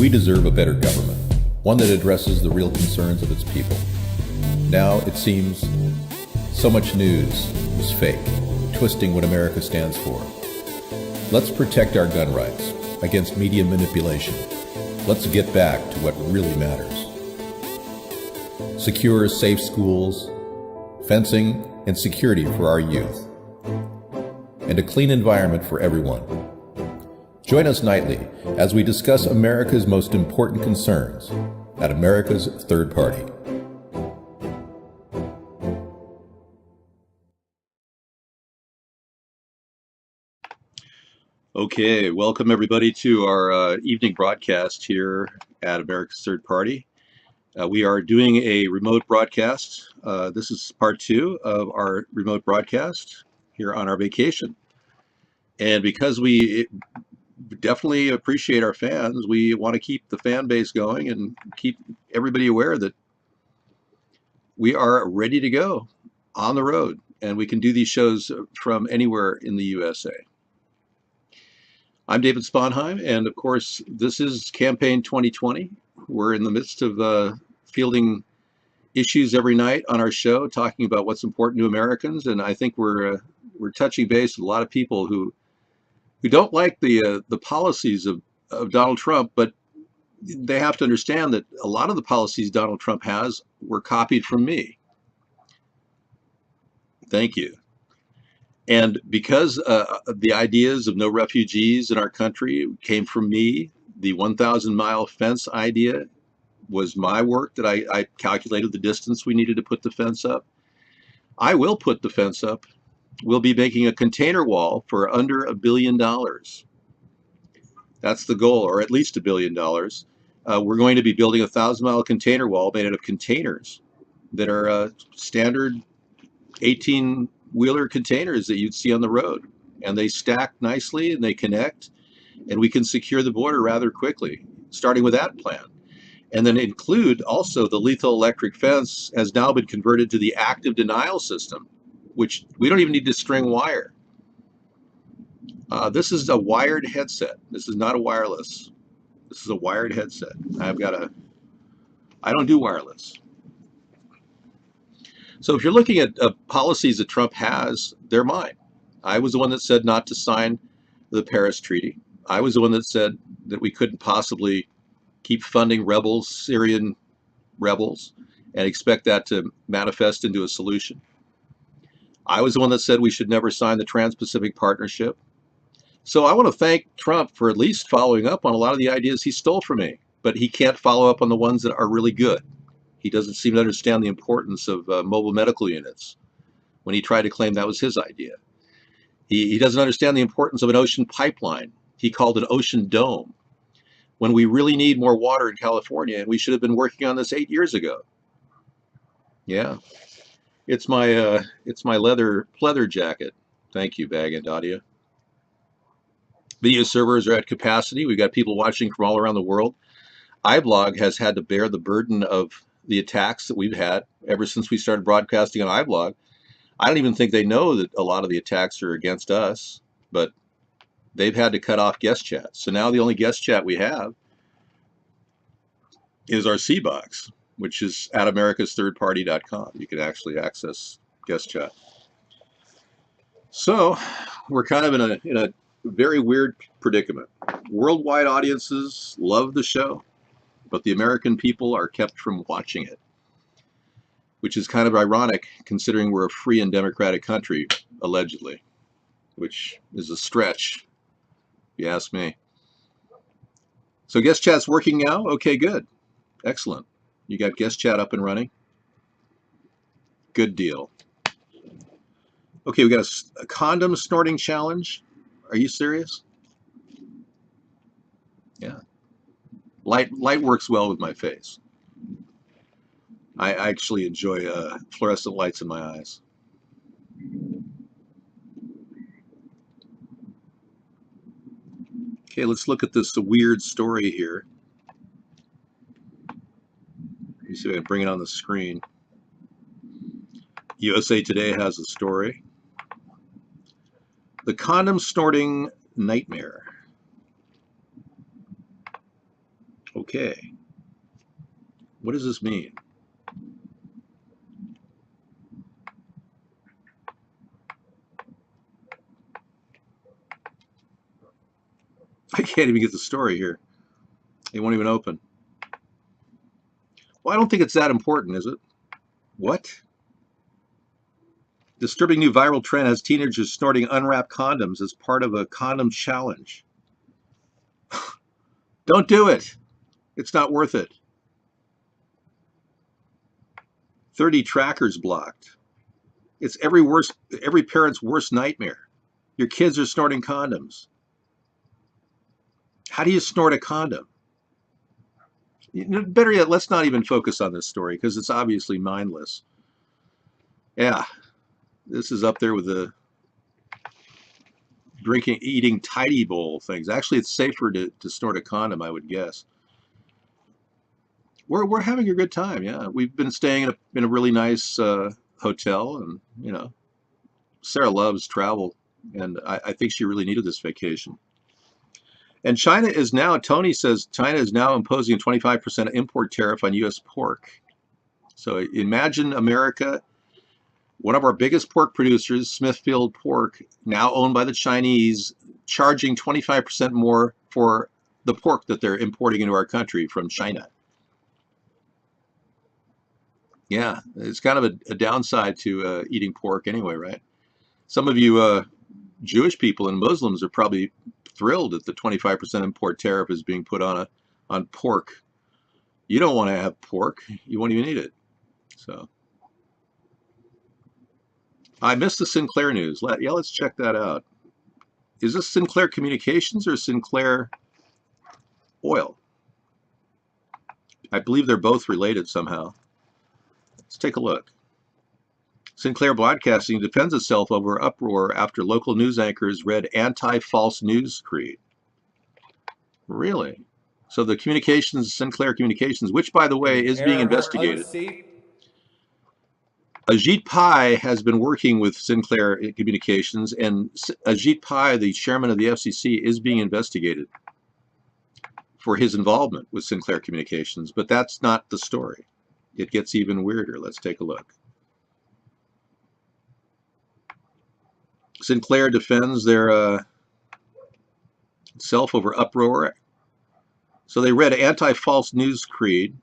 We deserve a better government, one that addresses the real concerns of its people. Now, it seems, so much news is fake, twisting what America stands for. Let's protect our gun rights against media manipulation. Let's get back to what really matters. Secure, safe schools, fencing, and security for our youth, and a clean environment for everyone. Join us nightly as we discuss America's most important concerns at America's Third Party. Okay, welcome everybody to our evening broadcast here at America's Third Party. We are doing a remote broadcast. This is part 2 of our remote broadcast here on our vacation. And because we definitely appreciate our fans, we want to keep the fan base going and keep everybody aware that we are ready to go on the road, and we can do these shows from anywhere in the USA. I'm David Sponheim, and of course, this is Campaign 2020. We're in the midst of fielding issues every night on our show, talking about what's important to Americans, and I think we're touching base with a lot of people who don't like the policies of Donald Trump, but they have to understand that a lot of the policies Donald Trump has were copied from me. Thank you. And because the ideas of no refugees in our country came from me, the 1,000-mile fence idea was my work, that I calculated the distance we needed to put the fence up. I will put the fence up. We'll be making a container wall for under $1 billion. That's the goal, or at least $1 billion. We're going to be building a 1,000-mile container wall made out of containers that are standard 18-wheeler containers that you'd see on the road. And they stack nicely and they connect, and we can secure the border rather quickly, starting with that plan. And then include also the lethal electric fence has now been converted to the active denial system, which we don't even need to string wire. This is a wired headset. This is not a wireless. This is a wired headset. I don't do wireless. So if you're looking at policies that Trump has, they're mine. I was the one that said not to sign the Paris Treaty. I was the one that said that we couldn't possibly keep funding rebels, Syrian rebels, and expect that to manifest into a solution. I was the one that said we should never sign the Trans-Pacific Partnership. So I want to thank Trump for at least following up on a lot of the ideas he stole from me, but he can't follow up on the ones that are really good. He doesn't seem to understand the importance of mobile medical units when he tried to claim that was his idea. He doesn't understand the importance of an ocean pipeline. He called it Ocean Dome, when we really need more water in California, and we should have been working on this 8 years ago. Yeah, it's my leather pleather jacket. Thank you, Bag and Audio. Video servers are at capacity. We've got people watching from all around the world. iBlog has had to bear the burden of the attacks that we've had ever since we started broadcasting on iBlog. I don't even think they know that a lot of the attacks are against us, but they've had to cut off guest chat. So now the only guest chat we have is our C box, which is at americasthirdparty.com. You can actually access guest chat. So we're kind of in a very weird predicament. Worldwide audiences love the show, but the American people are kept from watching it, which is kind of ironic considering we're a free and democratic country, allegedly, which is a stretch, if you ask me. So guest chat's working now? Okay, good. Excellent. You got guest chat up and running? Good deal. Okay, we got a condom snorting challenge. Are you serious? Yeah. Light works well with my face. I actually enjoy fluorescent lights in my eyes. Okay, let's look at this weird story here. Let me see if I can bring it on the screen. USA Today has a story. The condom snorting nightmare. Okay. What does this mean? I can't even get the story here. It won't even open. Well, I don't think it's that important, is it? What? Disturbing new viral trend has teenagers snorting unwrapped condoms as part of a condom challenge. Don't do it. It's not worth it. 30 trackers blocked. It's every parent's worst nightmare. Your kids are snorting condoms. How do you snort a condom? Better yet, let's not even focus on this story because it's obviously mindless. Yeah, this is up there with the eating tidy bowl things. Actually, it's safer to snort a condom, I would guess. We're having a good time. Yeah, we've been staying in a really nice hotel, and Sarah loves travel, and I think she really needed this vacation. And China is now, Tony says, China is now imposing a 25% import tariff on U.S. pork. So imagine America, one of our biggest pork producers, Smithfield Pork, now owned by the Chinese, charging 25% more for the pork that they're importing into our country from China. Yeah, it's kind of a downside to eating pork anyway, right? Some of you Jewish people and Muslims are probably thrilled that the 25% import tariff is being put on pork. You don't want to have pork. You won't even eat it. So I missed the Sinclair news. Let's check that out. Is this Sinclair Communications or Sinclair Oil? I believe they're both related somehow. Let's take a look. Sinclair Broadcasting defends itself over uproar after local news anchors read anti-false news creed. Really? So the Sinclair Communications, which by the way is being investigated. Ajit Pai has been working with Sinclair Communications, and Ajit Pai, the chairman of the FCC, is being investigated for his involvement with Sinclair Communications, but that's not the story. It gets even weirder. Let's take a look. Sinclair defends their self over uproar. So they read anti-false news creed.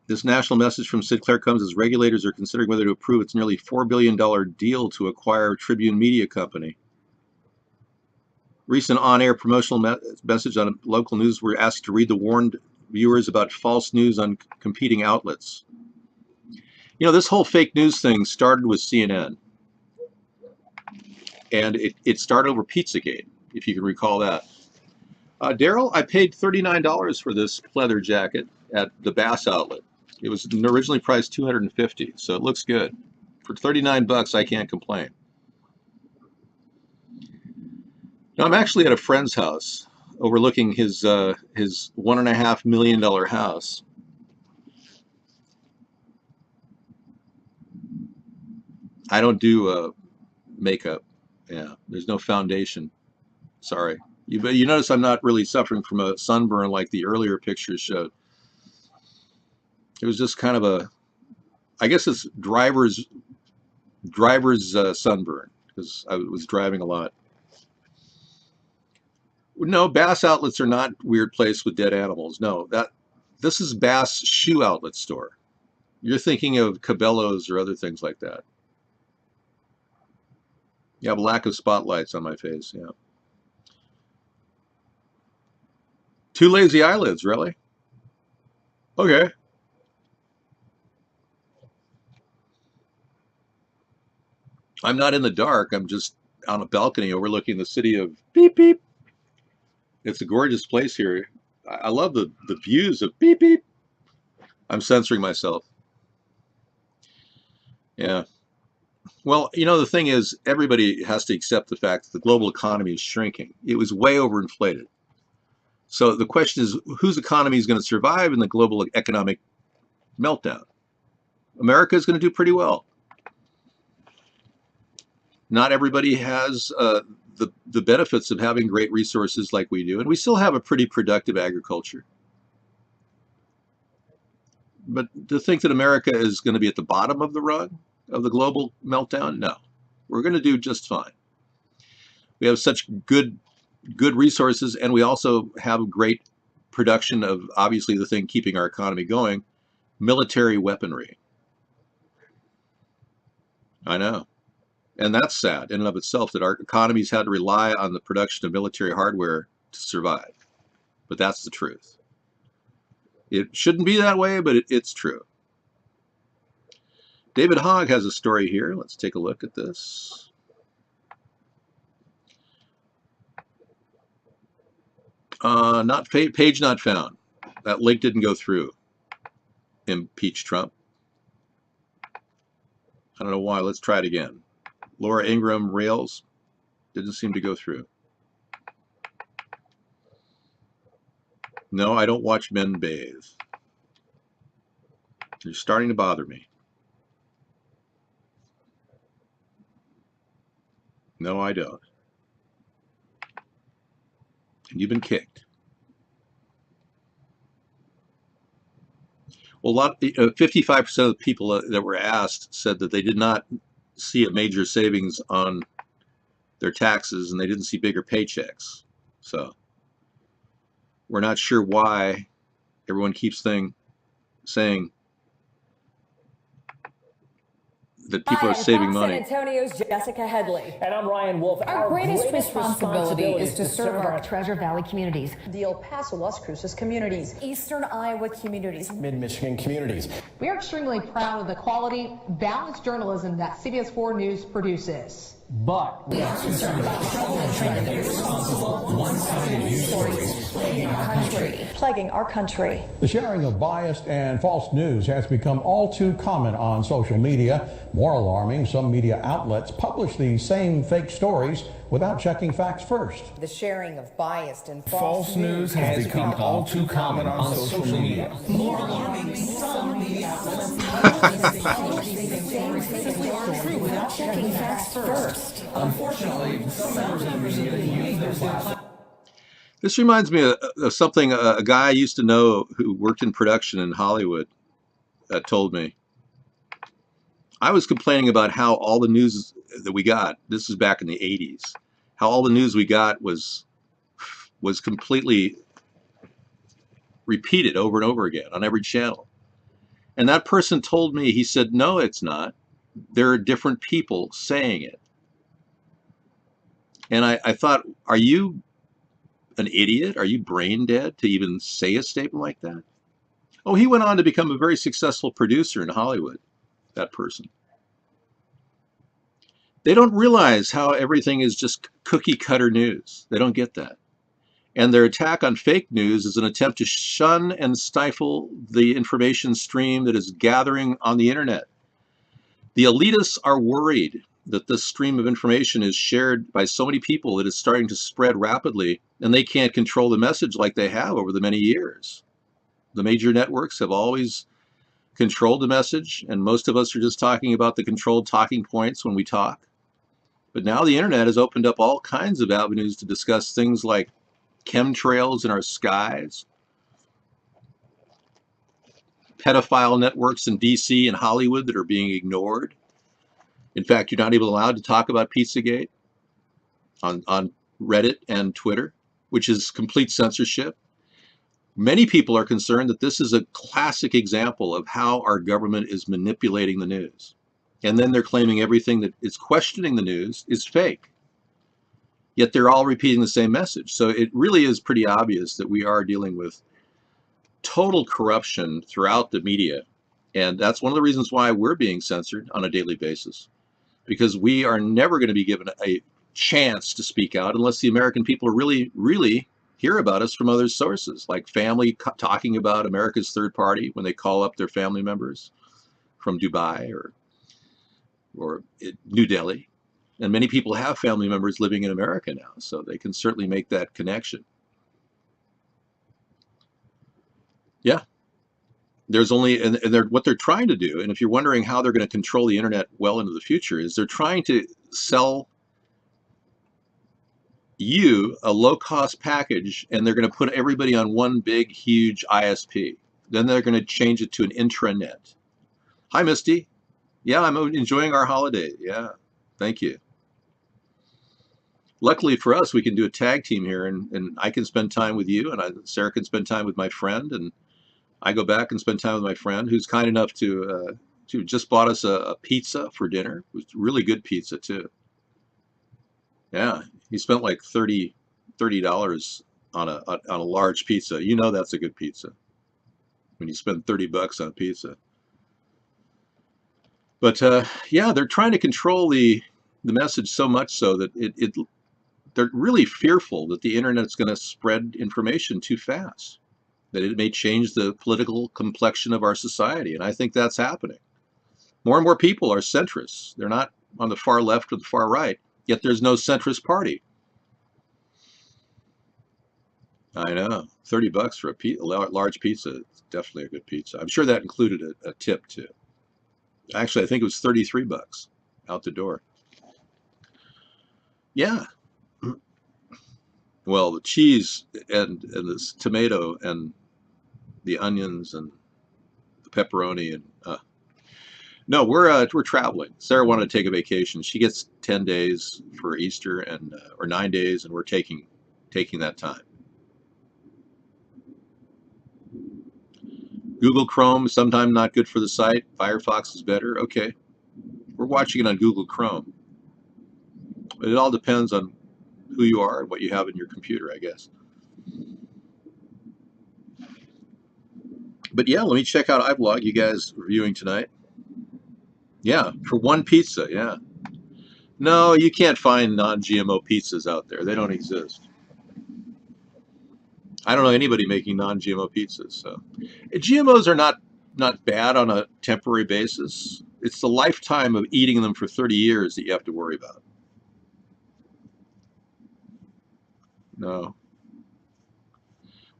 This national message from Sinclair comes as regulators are considering whether to approve its nearly $4 billion deal to acquire Tribune Media Company. Recent on-air promotional message on local news were asked to read the warned viewers about false news on competing outlets. This whole fake news thing started with CNN. And it started over Pizzagate, if you can recall that. Daryl, I paid $39 for this pleather jacket at the Bass outlet. It was originally priced $250, so it looks good. For 39 bucks, I can't complain. Now, I'm actually at a friend's house overlooking his $1.5 million house. I don't do makeup. Yeah, there's no foundation. Sorry. But you notice I'm not really suffering from a sunburn like the earlier pictures showed. It was just kind of I guess it's driver's sunburn because I was driving a lot. No, Bass outlets are not weird place with dead animals. No, this is Bass shoe outlet store. You're thinking of Cabela's or other things like that. You have a lack of spotlights on my face. Yeah. Two lazy eyelids, really? Okay. I'm not in the dark. I'm just on a balcony overlooking the city of beep beep. It's a gorgeous place here. I love the views of beep beep. I'm censoring myself. Yeah. Well, the thing is, everybody has to accept the fact that the global economy is shrinking. It was way overinflated. So the question is, whose economy is going to survive in the global economic meltdown? America is going to do pretty well. Not everybody has the benefits of having great resources like we do, and we still have a pretty productive agriculture. But to think that America is going to be at the bottom of the rung of the global meltdown, no. We're going to do just fine. We have such good resources, and we also have great production of, obviously, the thing keeping our economy going, military weaponry. I know. And that's sad in and of itself, that our economies had to rely on the production of military hardware to survive. But that's the truth. It shouldn't be that way, but it's true. David Hogg has a story here. Let's take a look at this. Page not found. That link didn't go through. Impeach Trump. I don't know why. Let's try it again. Laura Ingraham Rails didn't seem to go through. No, I don't watch men bathe. You're starting to bother me. No, I don't. And you've been kicked. Well, 55% of the people that were asked said that they did not see a major savings on their taxes, and they didn't see bigger paychecks. So we're not sure why everyone keeps saying that people are saving money. San Antonio's Jessica Headley. And I'm Ryan Wolf. Our greatest responsibility is to serve our Treasure Valley communities, the El Paso, Las Cruces communities, Eastern Iowa communities, Mid-Michigan communities. We are extremely proud of the quality, balanced journalism that CBS 4 News produces. But we are concerned about trouble and trying to be responsible, one-sided news stories plaguing our country. The sharing of biased and false news has become all too common on social media. More alarming, some media outlets publish these same fake stories without checking facts first. The sharing of biased and false news has become all too common on social media. More alarming, some media outlets publish these same fake stories without checking facts first. Unfortunately, some members of the media use their platform. This reminds me of something a guy I used to know who worked in production in Hollywood told me. I was complaining about how all the news that we got, this is back in the 80s, how all the news we got was completely repeated over and over again on every channel. And that person told me, he said, no, it's not. There are different people saying it. And I thought, are you an idiot? Are you brain dead to even say a statement like that? Oh, he went on to become a very successful producer in Hollywood, that person. They don't realize how everything is just cookie cutter news. They don't get that. And their attack on fake news is an attempt to shun and stifle the information stream that is gathering on the internet. The elitists are worried that this stream of information is shared by so many people that it's starting to spread rapidly, and they can't control the message like they have over the many years. The major networks have always controlled the message, and most of us are just talking about the controlled talking points when we talk. But now the internet has opened up all kinds of avenues to discuss things like chemtrails in our skies, pedophile networks in DC and Hollywood that are being ignored. In fact, you're not even allowed to talk about Pizzagate on Reddit and Twitter, which is complete censorship. Many people are concerned that this is a classic example of how our government is manipulating the news. And then they're claiming everything that is questioning the news is fake. Yet they're all repeating the same message. So it really is pretty obvious that we are dealing with total corruption throughout the media. And that's one of the reasons why we're being censored on a daily basis, because we are never going to be given a chance to speak out unless the American people really, really hear about us from other sources, like family talking about America's third party when they call up their family members from Dubai or New Delhi. And many people have family members living in America now, so they can certainly make that connection. Yeah. There's only, and what they're trying to do, and if you're wondering how they're going to control the internet well into the future, is they're trying to sell you a low-cost package, and they're going to put everybody on one big, huge ISP. Then they're going to change it to an intranet. Hi, Misty. Yeah, I'm enjoying our holiday. Yeah, thank you. Luckily for us, we can do a tag team here, and I can spend time with you, and Sarah can spend time with my friend, and I go back and spend time with my friend, who's kind enough to just bought us a pizza for dinner. It was really good pizza too. Yeah, he spent like $30 on a large pizza. You know that's a good pizza when you spend $30 on a pizza. But yeah, they're trying to control the message so much so that they're really fearful that the internet's going to spread information too fast, that it may change the political complexion of our society. And I think that's happening. More and more people are centrists. They're not on the far left or the far right, yet there's no centrist party. I know, $30 for a large pizza. It's definitely a good pizza. I'm sure that included a tip too. Actually, I think it was $33 out the door. Yeah. Well, the cheese and the tomato and the onions and the pepperoni and no, we're traveling. Sarah wanted to take a vacation. She gets 10 days for Easter and or 9 days, and we're taking that time. Google Chrome, sometimes not good for the site. Firefox is better. Okay. We're watching it on Google Chrome. But it all depends on who you are and what you have in your computer, I guess. But yeah, let me check out iVlog. You guys reviewing tonight? Yeah, for one pizza, yeah. No, you can't find non-GMO pizzas out there. They don't exist. I don't know anybody making non-GMO pizzas. So GMOs are not bad on a temporary basis. It's the lifetime of eating them for 30 years that you have to worry about. No.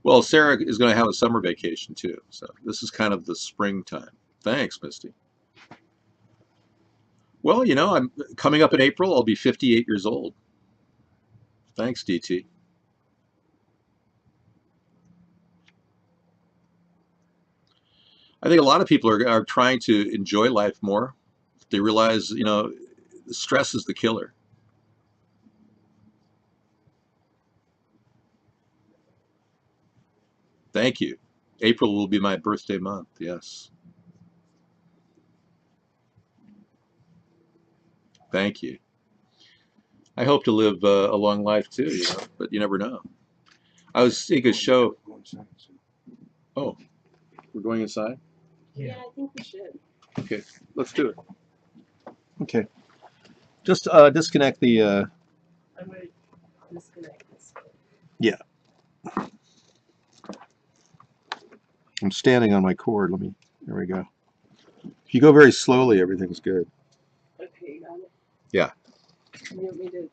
Well, Sarah is going to have a summer vacation too. So this is kind of the springtime. Thanks, Misty. Well, you know, I'm coming up in April. I'll be 58 years old. Thanks, DT. I think a lot of people are trying to enjoy life more. They realize, you know, stress is the killer. Thank you. April will be my birthday month. Yes. Thank you. I hope to live a long life too, you know, but you never know. I was seeing a show. Oh, we're going inside? Yeah, I think we should. Okay, let's do it. Okay. Just disconnect the... I'm going to disconnect this. Yeah. I'm standing on my cord. There we go. If you go very slowly, everything's good. Okay, you got it? Yeah. You want me to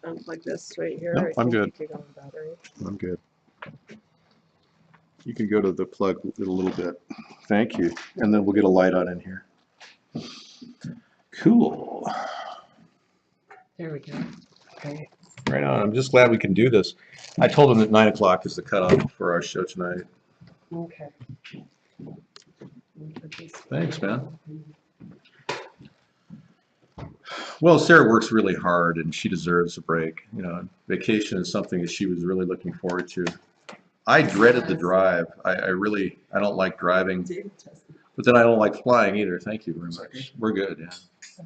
unplug this right here? No, I'm good. Take it on battery? I'm good. You can go to the plug a little bit. Thank you. And then we'll get a light on in here. Cool. There we go. Okay. Right on. I'm just glad we can do this. I told them that 9 o'clock is the cutoff for our show tonight. Okay. Thanks, man. Well, Sarah works really hard and she deserves a break. You know, vacation is something that she was really looking forward to. I dreaded the drive. I don't like driving, but then I don't like flying either. Thank you very much. We're good, yeah.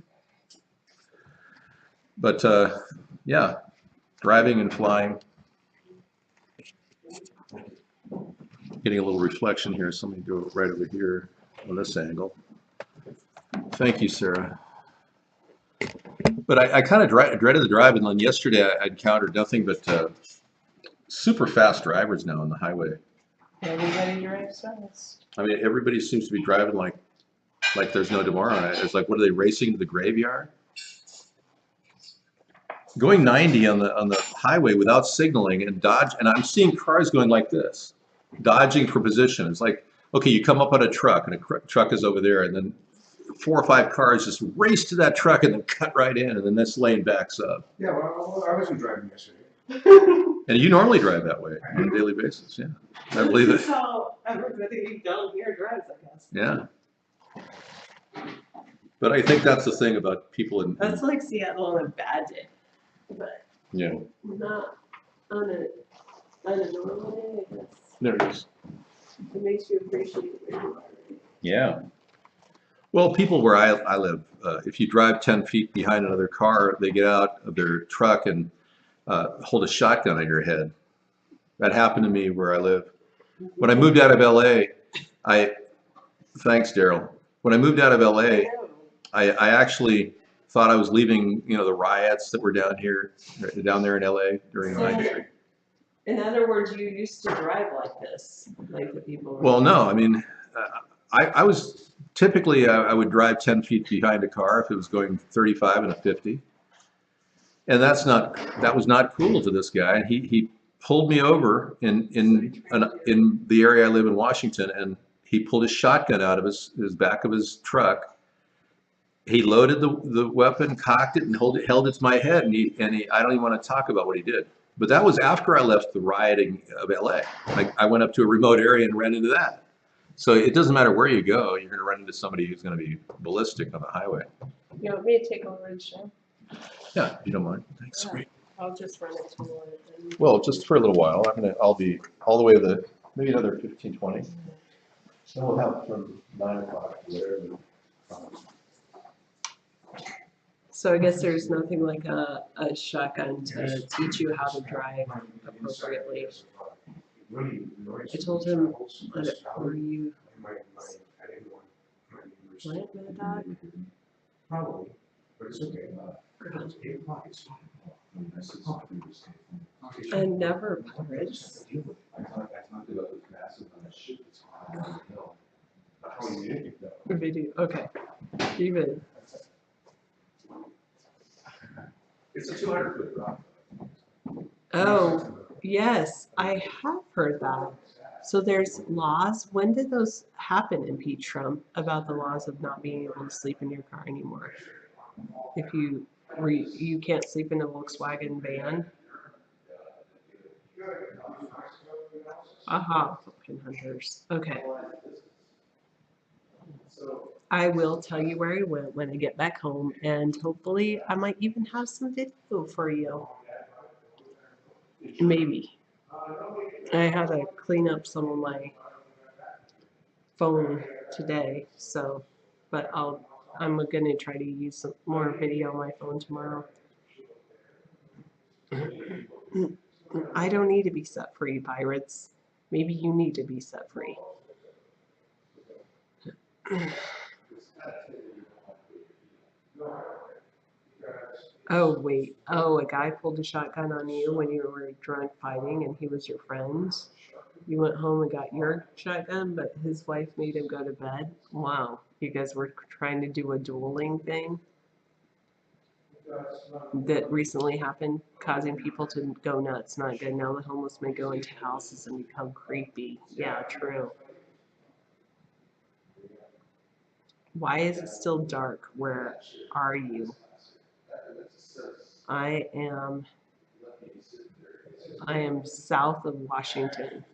But yeah, driving and flying. Getting a little reflection here, so let me go right over here on this angle. Thank you, Sarah. But I kind of dreaded the drive, and then yesterday I encountered nothing but super fast drivers now on the highway. Everybody drives fast. I mean, everybody seems to be driving like there's no tomorrow. It's like, what are they, racing to the graveyard? Going 90 on the highway without signaling and I'm seeing cars going like this, dodging for position. It's like, okay, you come up on a truck and a truck is over there, and then 4 or 5 cars just race to that truck and then cut right in, and then this lane backs up. Yeah, well, I wasn't driving yesterday. And you normally drive that way on a daily basis, yeah. I believe This it. is how everybody down here drives, I guess. Yeah. But I think that's the thing about people in, That's like Seattle on a bad day, but yeah, not on a normal day, I guess. there it is. It makes you appreciate where you are. Yeah. Well, people where I live, if you drive 10 feet behind another car, they get out of their truck and hold a shotgun on your head. That happened to me where I live. When I moved out of LA, thanks, Daryl. When I moved out of LA, I actually thought I was leaving, the riots that were down there in LA during the 90s. In other words, you used to drive like this, like the people. Well, no, I mean, I was typically, I would drive 10 feet behind a car if it was going 35 and a 50. And that was not cool to this guy. And he pulled me over in the area I live in, Washington, and he pulled his shotgun out of his back of his truck. He loaded the weapon, cocked it, and held it to my head. And I don't even want to talk about what he did. But that was after I left the rioting of LA. I went up to a remote area and ran into that. So it doesn't matter where you go, you're going to run into somebody who's going to be ballistic on the highway. You want me to take over the show? Yeah, if you don't mind. Thanks. Yeah. I'll just run it tomorrow. Well, just for a little while. I'll be all the way to maybe another 15, 20. So we'll have from 9 o'clock to whatever. So I guess there's nothing like a shotgun to teach you how to drive appropriately. I told him, were you what, Mad Dog? Probably, but it's okay. It's 8 o'clock. And never pirates. I talked about this massive on a ship that's on the hill. How you did it though? Video. Okay. Even. It's a 200-foot rock. Oh, yes, I have heard that. So there's laws. When did those happen, impeach Trump, about the laws of not being able to sleep in your car anymore? If you can't sleep in a Volkswagen van. Aha, pumpkin hunters. Okay. I will tell you where I went when I get back home, and hopefully I might even have some video for you. Maybe. I had to clean up some of my phone today, so, but I'm gonna try to use some more video on my phone tomorrow. I don't need to be set free, pirates. Maybe you need to be set free. Oh, wait. Oh, a guy pulled a shotgun on you when you were drunk fighting and he was your friend. You went home and got your shotgun, but his wife made him go to bed. Wow. You guys were trying to do a dueling thing that recently happened, causing people to go nuts. Not good. Now the homeless may go into houses and become creepy. Yeah, true. Why is it still dark? Where are you? I am south of Washington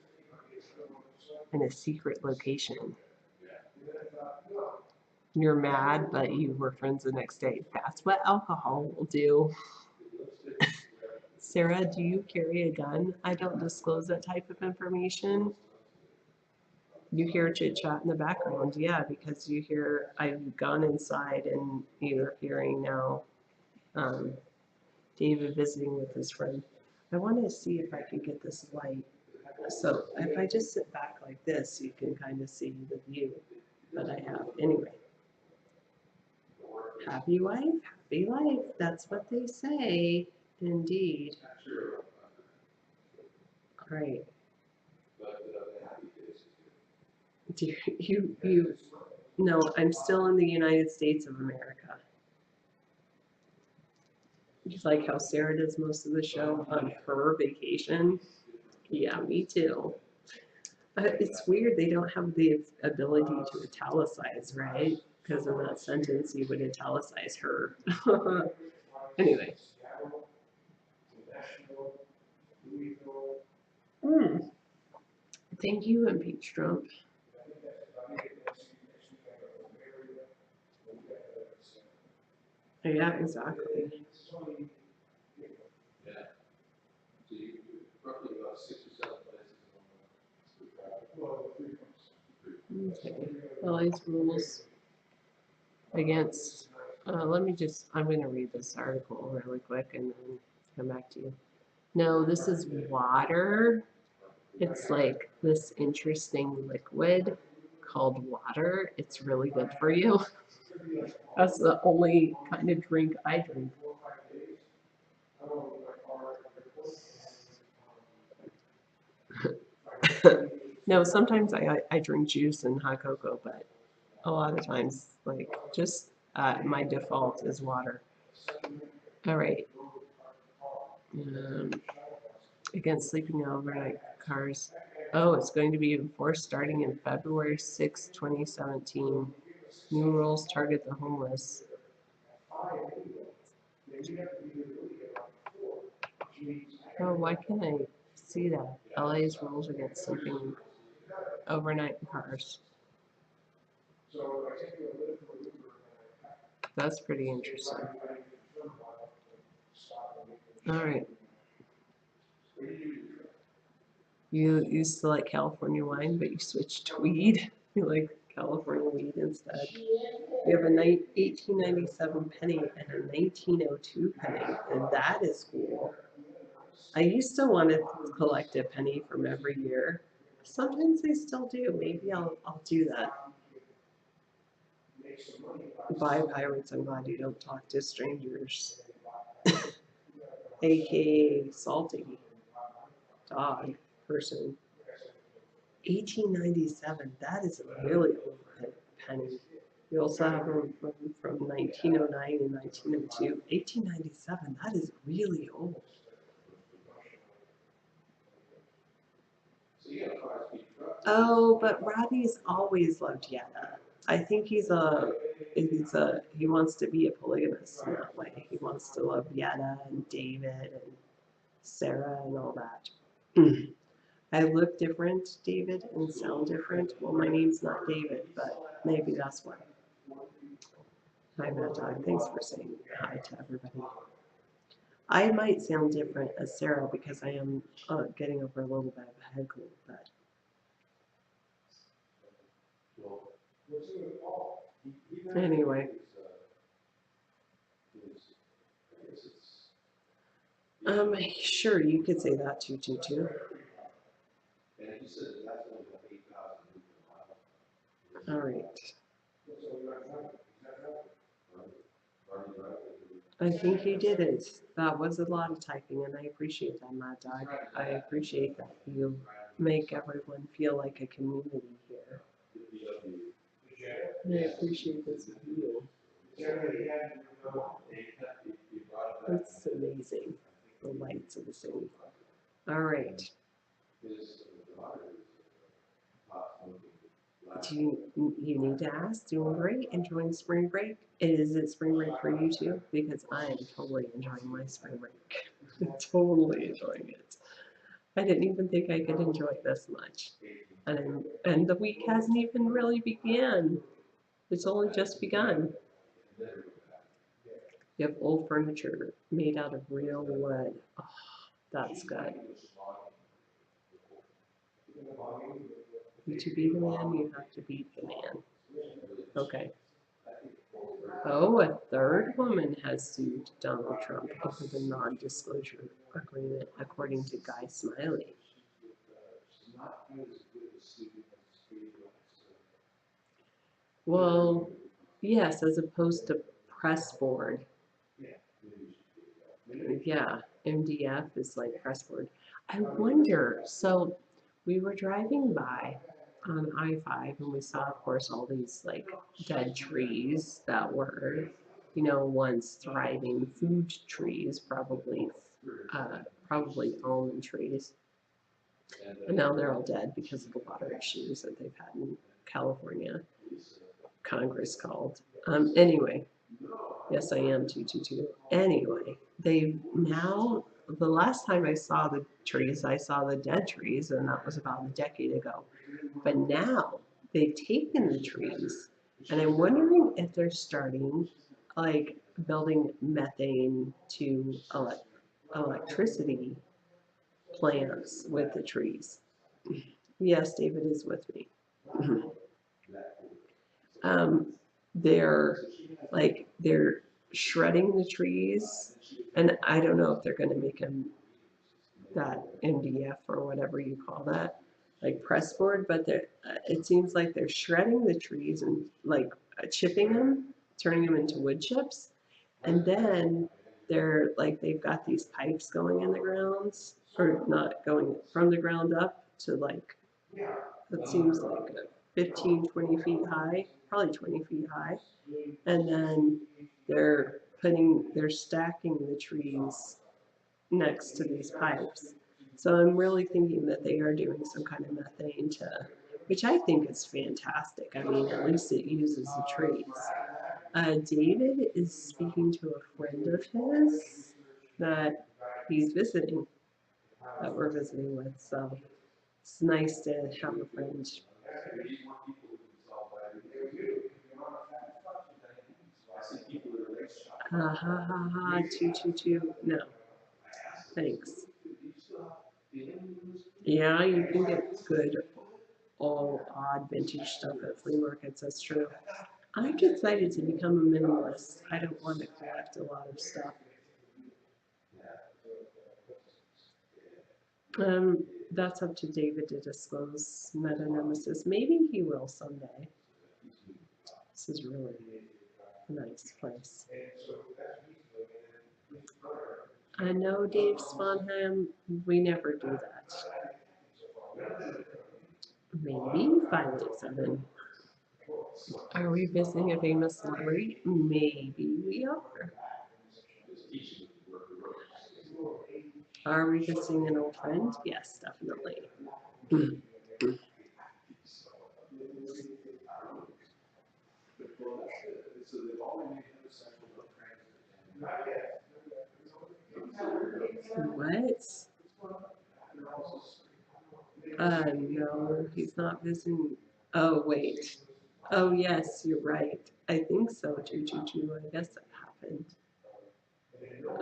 in a secret location. You're mad, but you were friends the next day. That's what alcohol will do. Sarah, do you carry a gun? I don't disclose that type of information. You hear chit chat in the background, yeah, because you hear I've gone inside and you're hearing now David visiting with his friend. I want to see if I can get this light. So if I just sit back like this, you can kind of see the view that I have. Anyway, happy wife, happy life. That's what they say. Indeed. Great. Do you, no, I'm still in the United States of America. Just like how Sarah does most of the show on her vacation. Yeah, me too. It's weird they don't have the ability to italicize, right? Because in that sentence you would italicize her. Anyway. Thank you, impeach Trump. Yeah, exactly. Okay. LA's rules against, I'm going to read this article really quick and then come back to you. No, this is water. It's like this interesting liquid called water. It's really good for you. That's the only kind of drink I drink. No, sometimes I drink juice and hot cocoa, but a lot of times, like, just my default is water. All right. Against sleeping overnight cars. Oh, it's going to be enforced starting in February 6, 2017. New rules target the homeless. Oh, why can't I see that? LA's rules against sleeping overnight in cars. That's pretty interesting. All right. You used to like California wine, but you switched to weed. You like California weed instead. We have a 1897 penny and a 1902 penny, and that is cool. I used to want to collect a penny from every year. Sometimes I still do. Maybe I'll do that. Bye, pirates. I'm glad you don't talk to strangers. AKA salty dog person. 1897. That is a really old penny. We also have them from 1909 and 1902. 1897. That is really old. Oh, but Rodney's always loved Yetta. I think he wants to be a polygamist in that way. He wants to love Yetta and David and Sarah and all that. I look different, David, and sound different. Well, my name's not David, but maybe that's why. Hi, Mad Dog. Thanks for saying hi to everybody. I might sound different as Sarah because I am getting over a little bit of a head cold, but. Anyway. Sure, you could say that too. All right. I think you did it. That was a lot of typing, and I appreciate that, Mad Dog. I appreciate that you make everyone feel like a community here. I appreciate this view. It's amazing. The lights of the city. All right. Do you need to ask? Doing great? Enjoying spring break? Is it spring break for you too? Because I am totally enjoying my spring break. Totally enjoying it. I didn't even think I could enjoy it this much. And the week hasn't even really began. It's only just begun. You have old furniture made out of real wood. Oh, that's good. To be the man, you have to beat the man. Okay. Oh, a third woman has sued Donald Trump over the non-disclosure agreement, according to Guy Smiley. Well, yes, as opposed to press board. Yeah, MDF is like press board. I wonder, so we were driving by on I-5 and we saw, of course, all these like dead trees that were, once thriving food trees, probably almond trees. And now they're all dead because of the water issues that they've had in California. Congress called. Anyway, yes, I am 222. Anyway, they've now the last time I saw the trees, I saw the dead trees, and that was about a decade ago. But now they've taken the trees, and I'm wondering if they're starting like building methane to electricity plants with the trees. Yes, David is with me. They're they're shredding the trees, and I don't know if they're going to make them that MDF or whatever you call that, like press board, but it seems like they're shredding the trees and like chipping them, turning them into wood chips, and then they've got these pipes going in the grounds, or not going from the ground up to like, it seems like 15, 20 feet high, probably 20 feet high. And then they're stacking the trees next to these pipes. So I'm really thinking that they are doing some kind of methane which I think is fantastic. I mean, at least it uses the trees. David is speaking to a friend of his that he's visiting, that we're visiting with. So it's nice to have a friend. Ha ha ha ha, 222. No, thanks. Yeah, you can get good, all odd vintage stuff at flea markets, that's true. I decided to become a minimalist. I don't want to collect a lot of stuff. That's up to David to disclose meta-nemesis. Maybe he will someday. This is really a nice place. I know, Dave Sponheim, we never do that. Maybe 587. Are we visiting a famous celebrity? Maybe we are. Are we visiting an old friend? Yes, definitely. What? No, he's not visiting. Oh, wait. Oh, yes, you're right. I think so, 222. I guess that happened.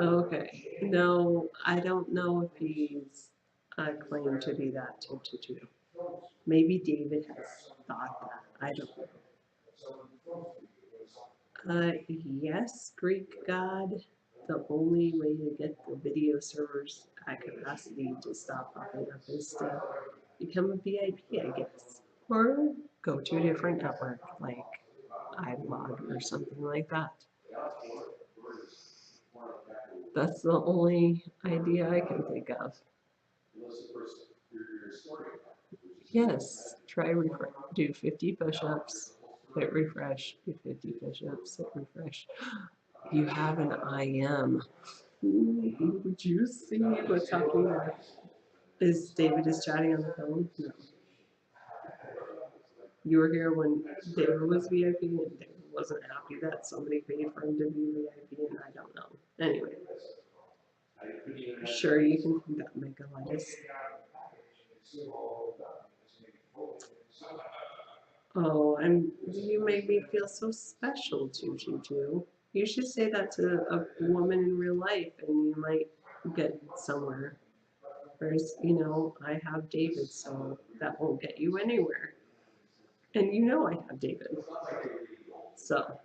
Okay. No, I don't know if he's claimed to be that 222. Maybe David has thought that. I don't know. Yes, Greek god. The only way to get the video servers at capacity to stop popping up is to become a VIP, I guess. Or go to a different network, like iVlog or something like that. That's the only idea I can think of. Yes, try refresh. Do 50 push-ups, hit refresh, do 50 push-ups, hit refresh. You have an IM. Would you see what's happening there? Is David chatting on the phone? No. You were here when David was VIP and David wasn't happy that somebody paid for him to be VIP, and I don't know. Anyway. Sure, you can think that Mega Lettuce. Oh, and you made me feel so special, 222. You should say that to a woman in real life and you might get somewhere. Whereas, I have David, so that won't get you anywhere. And I have David. So,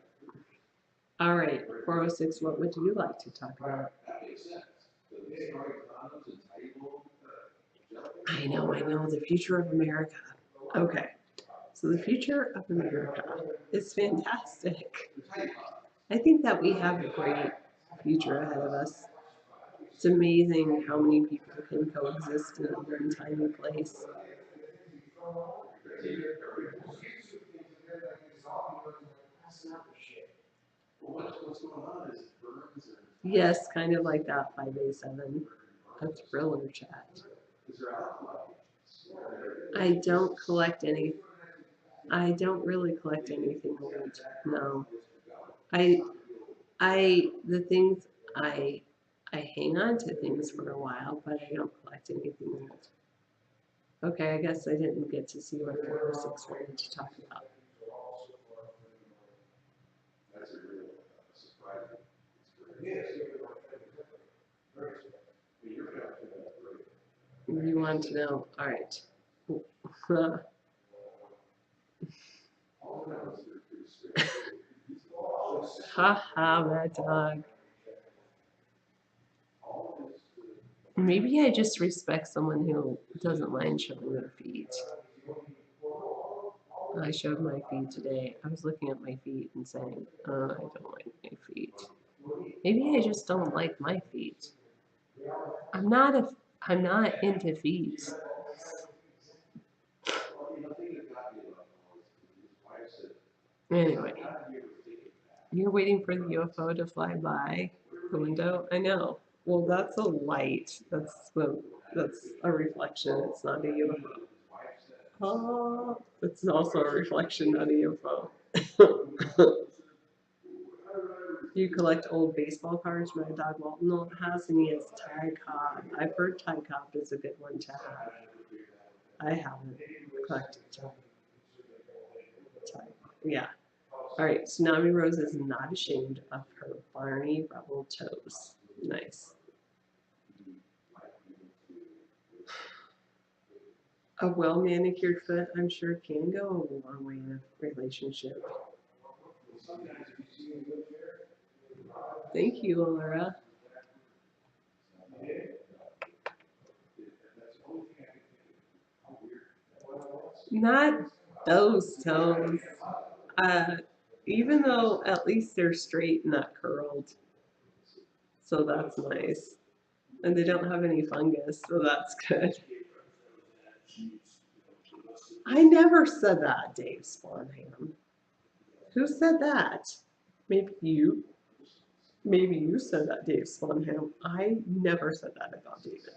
all right, 406, what would you like to talk about? I know, the future of America. Okay, so the future of America is fantastic. I think that we have a great future ahead of us. It's amazing how many people can coexist in one tiny place. Yes, kind of like that 587, a thriller chat. I don't collect any. I don't really collect anything old. No. The things I I hang on to things for a while, but I don't collect anything old. Okay, I guess I didn't get to see what 406 wanted to talk about. You want to know? All right. Ha, Mad Dog. Maybe I just respect someone who doesn't mind showing their feet. I showed my feet today. I was looking at my feet and saying, oh, I don't like my feet. Maybe I just don't like my feet. I'm not into feet. Anyway, you're waiting for the UFO to fly by the window? I know. Well, that's a light. That's a reflection. It's not a UFO. Oh, it's also a reflection, not a UFO. You collect old baseball cards. My dog Walton has, and he has Ty Cobb. I've heard Ty Cobb is a good one to have. I haven't collected Ty. Yeah. All right. Tsunami Rose is not ashamed of her Barney Rubble toes. Nice. A well-manicured foot, I'm sure, can go a long way in a relationship. Thank you, Laura. Not those toes. Even though at least they're straight, not curled. So that's nice. And they don't have any fungus, so that's good. I never said that, Dave Swanham. Who said that? Maybe you. Maybe you said that, Dave Swanham. I never said that about David.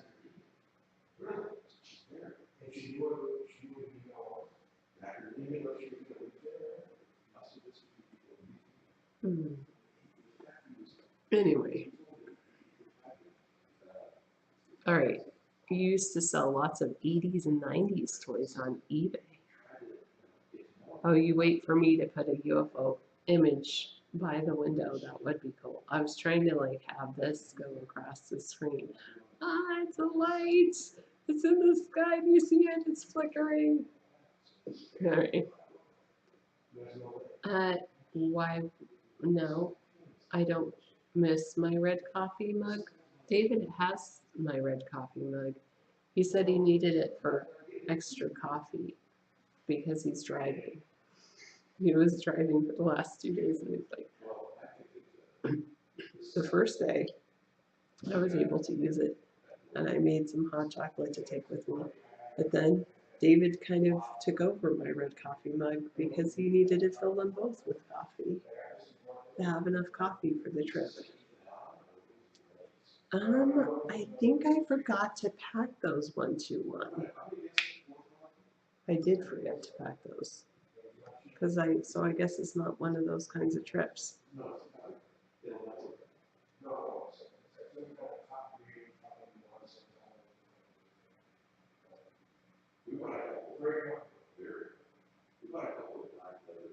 Anyway. All right. You used to sell lots of 80s and 90s toys on eBay. Oh, you wait for me to put a UFO image by the window. That would be cool. I was trying to like have this go across the screen. Ah, it's a light. It's in the sky. Do you see it? It's flickering. All right. Why? No, I don't miss my red coffee mug. David has my red coffee mug. He said he needed it for extra coffee because he's driving. He was driving for the last 2 days, and he's like, the first day I was able to use it, and I made some hot chocolate to take with me. But then David kind of took over my red coffee mug because he needed to fill them both with coffee to have enough coffee for the trip. I think I forgot to pack those 121. I did forget to pack those. So I guess it's not one of those kinds of trips.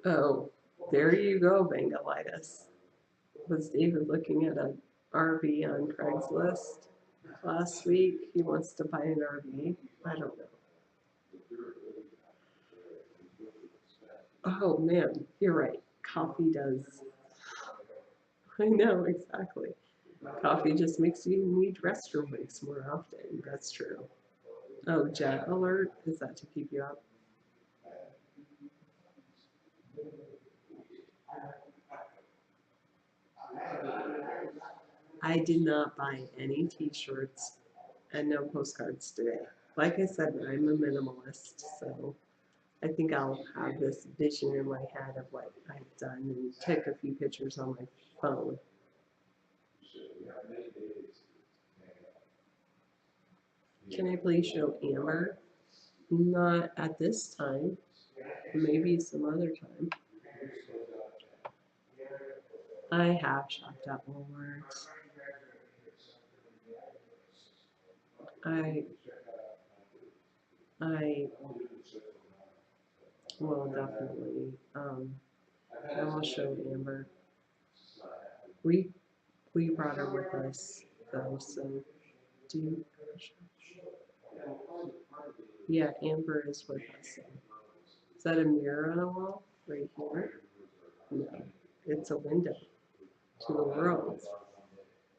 Oh, there you go, Bengalitis. Was David looking at an RV on Craigslist last week? He wants to buy an RV. I don't know. Oh man, you're right. Coffee does. I know, exactly. Coffee just makes you need restroom breaks more often. That's true. Oh, jet alert? Is that to keep you up? I did not buy any t-shirts and no postcards today. Like I said, I'm a minimalist, so I think I'll have this vision in my head of what I've done and take a few pictures on my phone. Can I please show Amber? Not at this time. Maybe some other time. I have shopped at Walmart. I will definitely, I will show Amber. We brought her with us though, so do you, yeah, Amber is with us. Is that a mirror on a wall right here? No, it's a window to the world.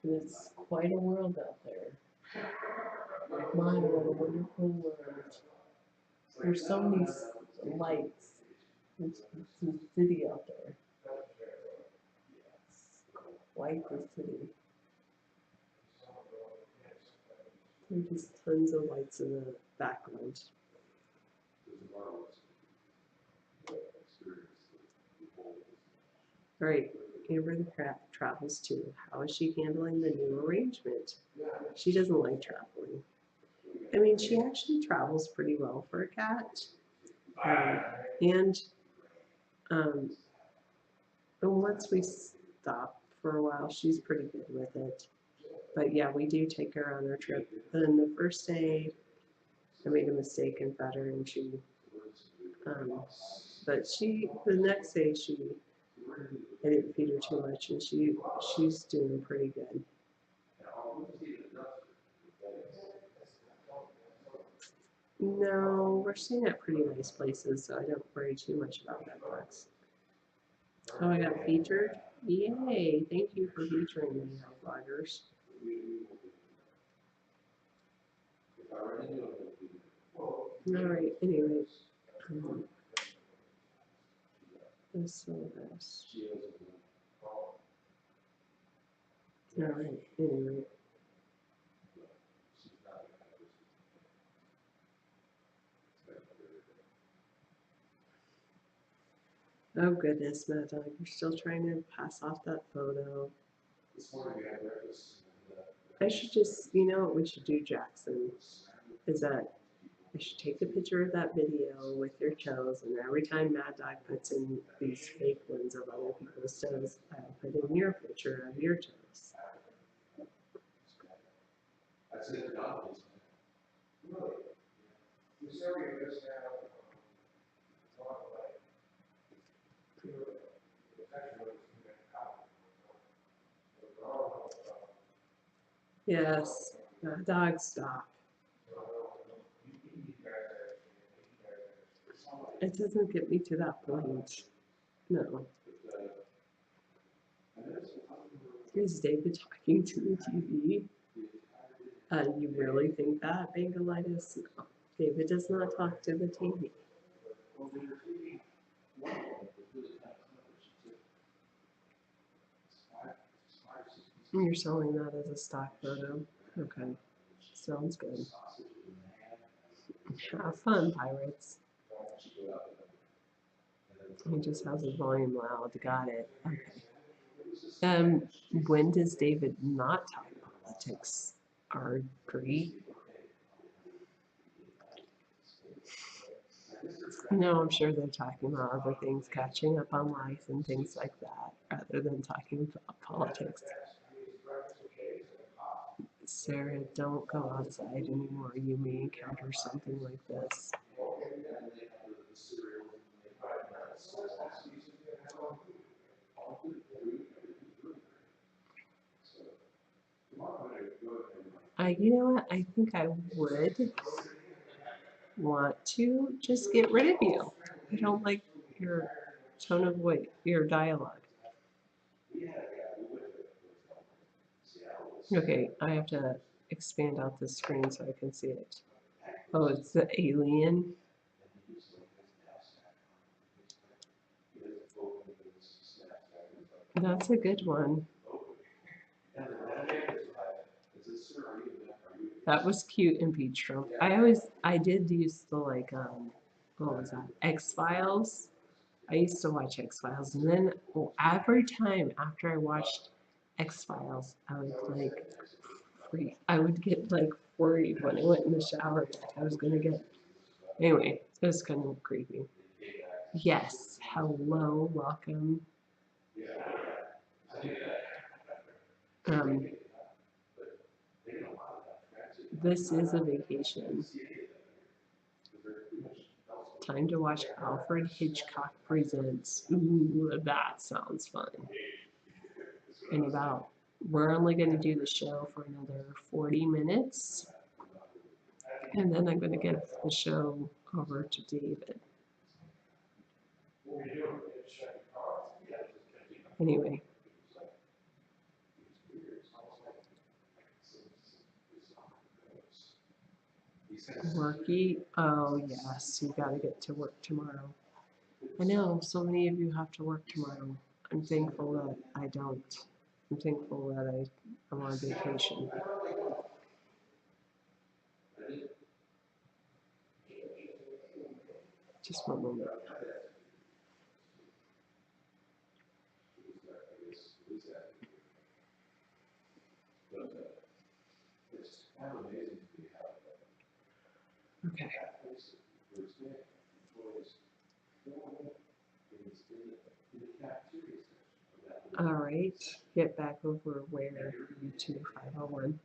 And it's quite a world out there. My, what a wonderful world. There's so many lights. It's a city out there. It's quite the city. There's just tons of lights in the background. All right, Amber the cat travels too. How is she handling the new arrangement? She doesn't like traveling. I mean, she actually travels pretty well for a cat. And once we stop for a while, she's pretty good with it. But yeah, we do take her on our trip. And the first day, I made a mistake and fed her, and she, but the next day I didn't feed her too much, and she's doing pretty good. No, we're staying at pretty nice places, so I don't worry too much about that box. Oh, I got featured? Yay! Thank you for featuring me, health bloggers. Alright, anyway. This one this. Alright, anyway. Oh goodness, Mad Dog, you're still trying to pass off that photo. I should just, you know what we should do, Jackson, is that I should take a picture of that video with your toes, and every time Mad Dog puts in these fake ones of other people's toes, I'll put in your picture of your toes. Yes, Mad Dog, stop. It doesn't get me to that point. No. Is David talking to the TV? You really think that, Bangalitis? No. David does not talk to the TV. You're selling that as a stock photo? Okay. Sounds good. Have fun, pirates. He just has his volume loud. Got it. Okay. When does David not talk politics? Agree? No, I'm sure they're talking about other things, catching up on life and things like that, rather than talking about politics. Sarah, don't go outside anymore. You may encounter something like this. You know what? I think I would want to just get rid of you. I don't like your tone of voice, your dialogue. Okay, I have to expand out the screen so I can see it. Oh, it's the alien. That's a good one. That was cute in Peach Trump. I did use the what was that? X-Files. I used to watch X-Files, and then every time after I watched X-Files, I would get worried when I went in the shower that I was gonna get. Anyway, it was kind of creepy. Yes, hello, welcome. This is a vacation. Time to watch Alfred Hitchcock Presents. Ooh, that sounds fun. And we're only going to do the show for another 40 minutes. And then I'm going to give the show over to David. Anyway. Worky? Oh, yes, you got to get to work tomorrow. I know so many of you have to work tomorrow. I'm thankful that I don't. I'm thankful that I'm on vacation. Just one moment. Okay. All right, get back over where YouTube 501.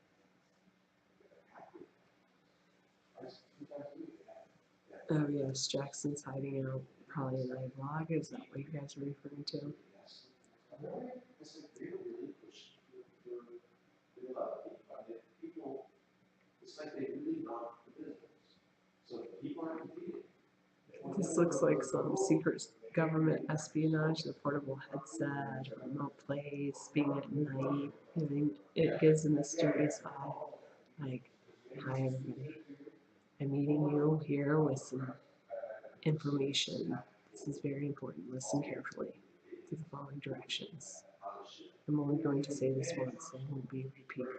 Oh yes, Jackson's hiding out, probably in a vlog. Is that what you guys are referring to? This looks like some secret government espionage, the portable headset, a remote place, being at night, it gives a mysterious vibe. Like, hi everybody, I'm meeting you here with some information. This is very important. Listen carefully to the following directions. I'm only going to say this once, and it won't be repeated.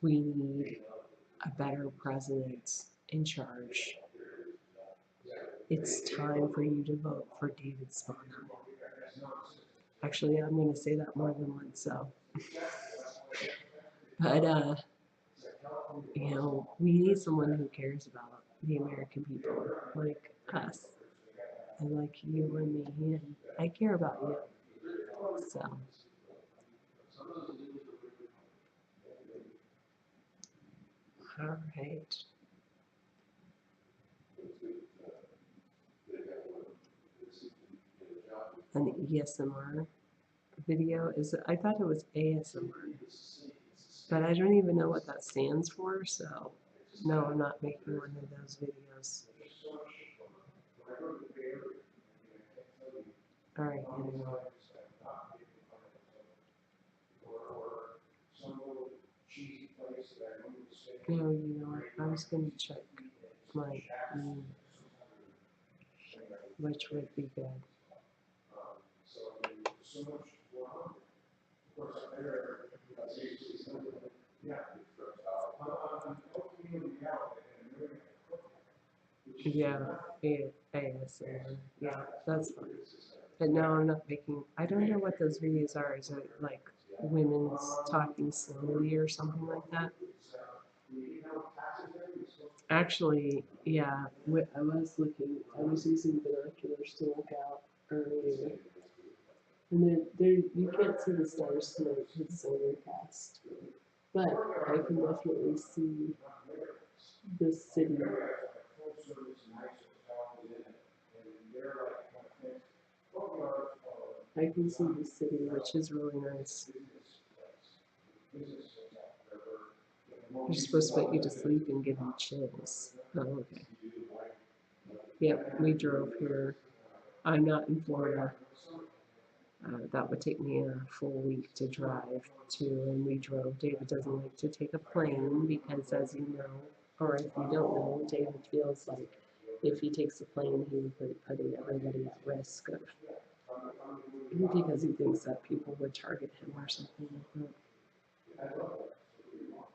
We need a better president in charge. It's time for you to vote for David Spahn. Actually, I'm going to say that more than once, so. But, we need someone who cares about the American people, like us, and like you and me, and I care about you, so. All right. An ESMR video I thought it was ASMR, but I don't even know what that stands for, so no, I'm not making one of those videos. All right, anyway. No, you know what? I was going to check my which would be good. Yeah, ASMR. Yeah, that's fine. But no, I'm not making. I don't know what those videos are. Is it like women's talking slowly or something like that? Actually, yeah, I was using binoculars to look out earlier. And there, you can't see the stars tonight because it's overcast. But I can definitely see the city. I can see the city, which is really nice. You're supposed to put you to sleep and give you chills. Oh, okay. Yep, we drove here. I'm not in Florida. That would take me a full week to drive to, and we drove. David doesn't like to take a plane because, as you know, or if you don't know, David feels like if he takes a plane, he would be putting everybody at risk of, because he thinks that people would target him or something like that.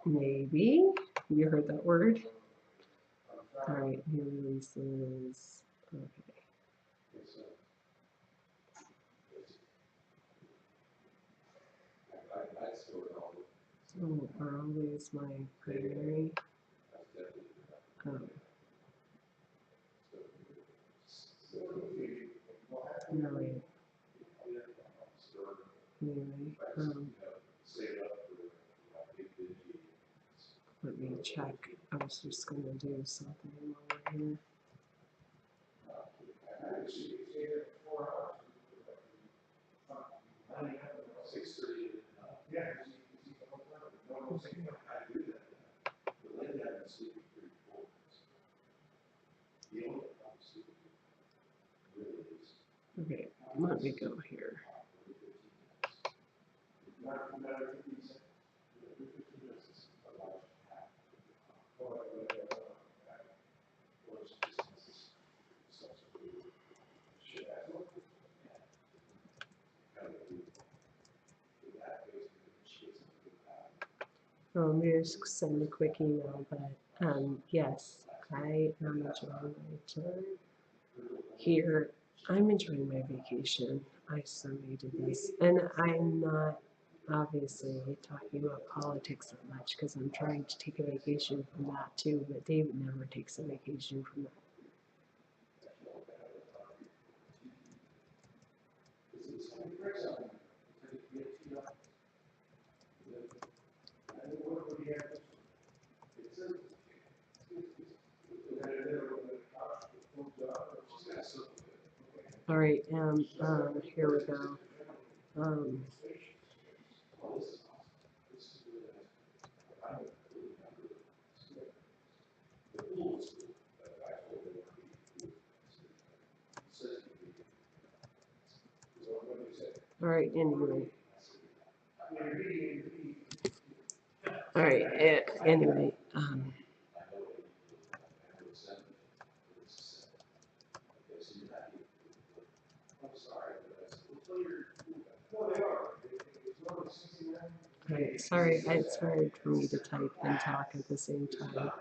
Maybe. You heard that word? All right, new releases. Okay. So are always my primary. No, wait. Anyway, Let me check. I was just gonna do something while we're here. Okay, let me go here. Let me just send a quick email, but yes, I am enjoying my time here. I'm enjoying my vacation. I so needed this, and I'm not obviously talking about politics that much because I'm trying to take a vacation from that too. But David never takes a vacation from that. All right, here we go. All right, anyway. All right, anyway. Right, sorry, it's hard for me to type and talk at the same time.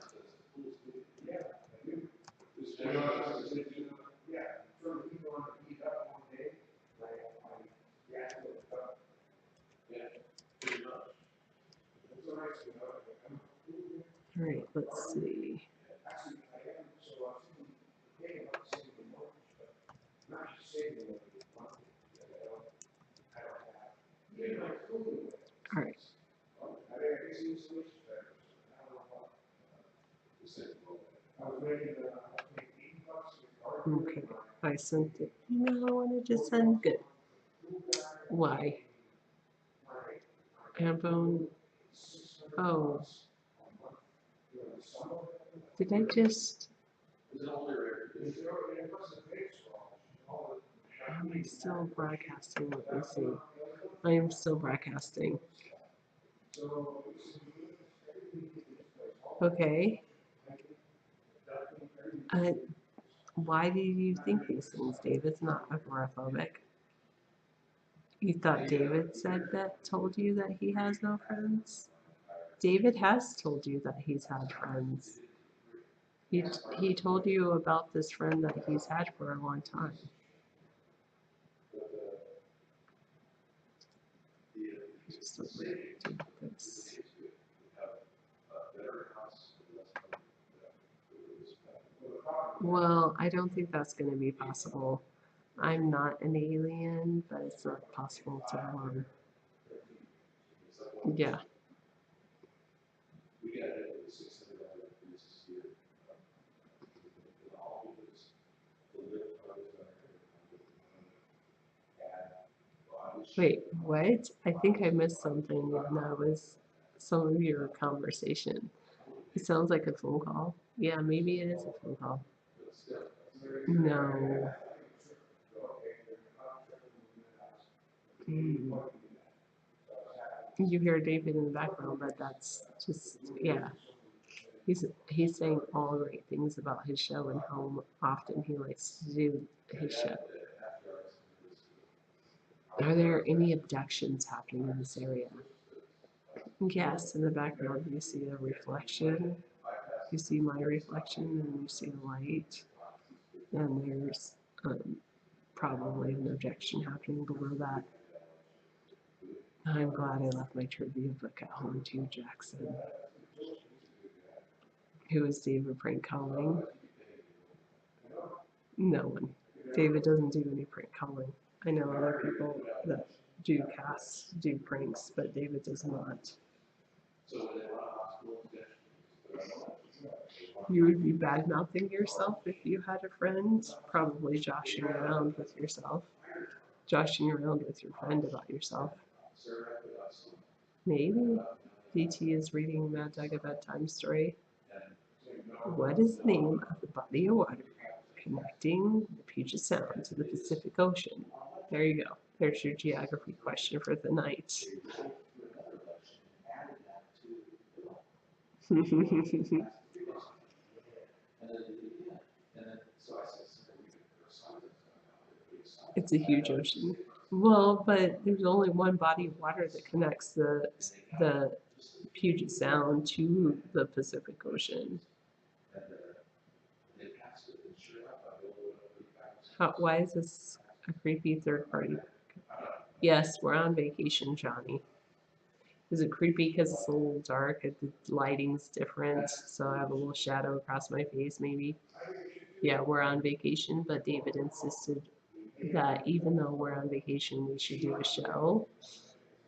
All right, let's see. All right. Okay, I sent it. No, I wanted to send good. Why? Ambone. Oh. Did I just? Am I still broadcasting? Let me see. I am still broadcasting. Okay. Why do you think these things? David's not agoraphobic. You thought David said that, told you that he has no friends? David has told you that he's had friends. He told you about this friend that he's had for a long time. Just let me do this. Well, I don't think that's going to be possible. I'm not an alien, but it's not possible to learn. Yeah. Wait, what? I think I missed something, and that was some of your conversation. It sounds like a phone call. Yeah, maybe it is a phone call. No. You hear David in the background, but that's just, yeah. He's saying all great things about his show and how often he likes to do his show. Are there any abductions happening in this area? Yes, in the background you see a reflection. You see my reflection and you see the light. And there's probably an abduction happening below that. I'm glad I left my trivia book at home too, Jackson. Who is David prank calling? No one. David doesn't do any prank calling. I know other people that do pranks, but David does not. You would be bad mouthing yourself if you had a friend, probably joshing around with yourself, joshing around with your friend about yourself. Maybe DT is reading Mad Dog a bedtime story. What is the name of the body of water connecting the Puget Sound to the Pacific Ocean? There you go. There's your geography question for the night. It's a huge ocean. Well, but there's only one body of water that connects the Puget Sound to the Pacific Ocean. Why is this a creepy third party? Yes, we're on vacation, Johnny. Is it creepy because it's a little dark and the lighting's different, so I have a little shadow across my face maybe? Yeah, we're on vacation, but David insisted that even though we're on vacation, we should do a show,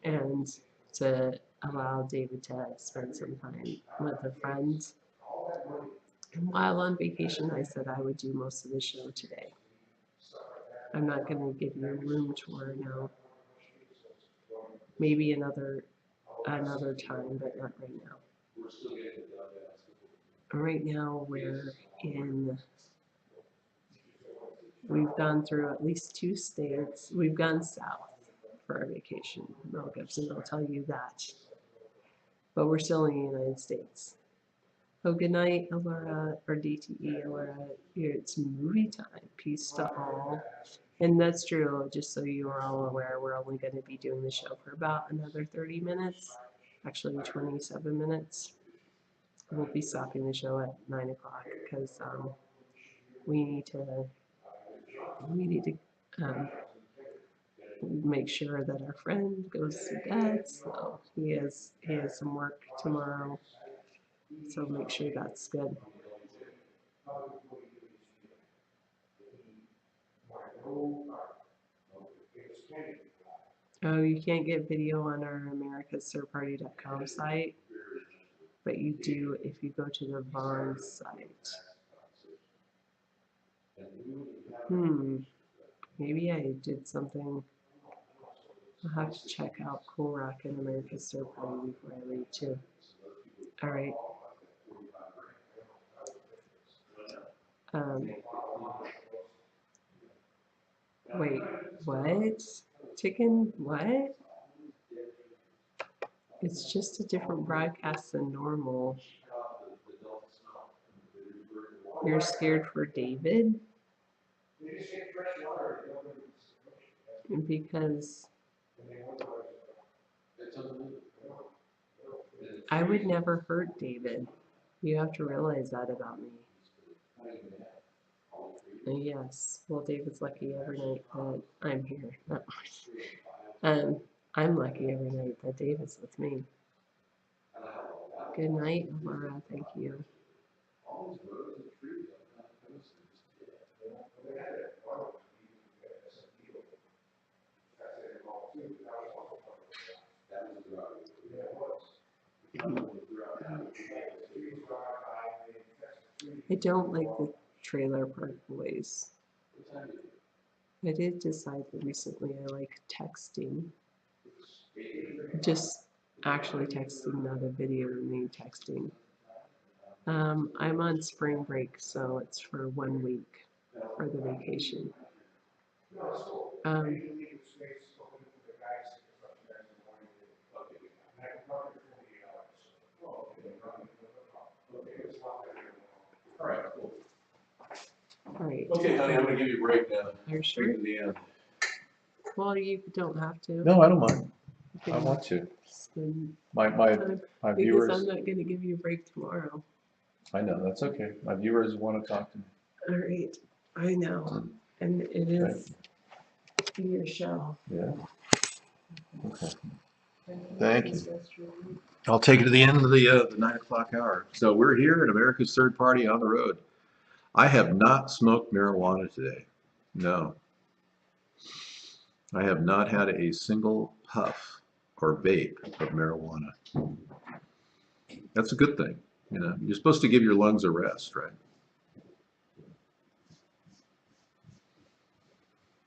and to allow David to spend some time with a friend. And while on vacation, I said I would do most of the show today. I'm not going to give you a room tour now. Maybe another time, but not right now. Right now we've gone through at least 2 states. We've gone south for our vacation. Mel Gibson will tell you that. But we're still in the United States. Oh, good night, Laura, or DTE, Laura. It's movie time. Peace to all. And that's true, just so you are all aware, we're only going to be doing the show for about another 30 minutes. Actually, 27 minutes. We'll be stopping the show at 9 o'clock because we need to make sure that our friend goes to bed. So he has some work tomorrow. So make sure that's good. Oh, you can't get video on our americasthirdparty.com site, but you do if you go to the Vaughn site. Maybe I did something. I'll have to check out Cool Rock and America's Third Party before I leave too. All right. Wait, what? Chicken, what? It's just a different broadcast than normal. You're scared for David? Because I would never hurt David. You have to realize that about me. Yes, well, David's lucky every night that I'm here. I'm lucky every night that David's with me. Good night, Laura. Thank you. I don't like the Trailer Park Boys. I did decide that recently I like texting. Just actually texting, not a video of me texting. I'm on spring break, so it's for 1 week for the vacation. All right. Okay, honey, I'm gonna give you a break now. Are you sure? To the end. Well, you don't have to. No, I don't mind. You I can want to. spend My time, because viewers, I'm not gonna give you a break tomorrow. I know, that's okay. My viewers want to talk to me. All right, I know, and it is your show. Yeah. Okay. Thank you. I'll take it to the end of the 9 o'clock hour. So we're here at America's Third Party on the road. I have not smoked marijuana today. No. I have not had a single puff or vape of marijuana. That's a good thing. You know, you're supposed to give your lungs a rest, right?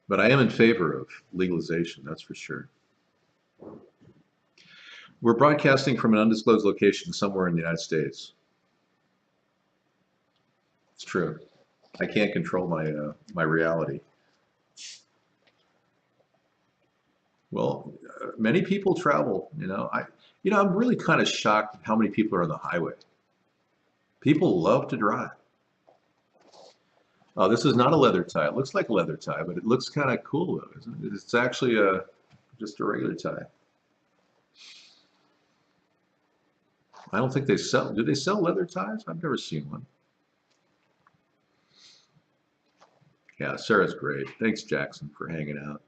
But I am in favor of legalization, that's for sure. We're broadcasting from an undisclosed location somewhere in the United States. It's true. I can't control my reality. Well, many people travel, you know. I'm really kind of shocked at how many people are on the highway. People love to drive. Oh, this is not a leather tie. It looks like a leather tie, but it looks kind of cool though, isn't it? It's actually just a regular tie. I don't think they sell. Do they sell leather ties? I've never seen one. Yeah, Sarah's great. Thanks, Jackson, for hanging out.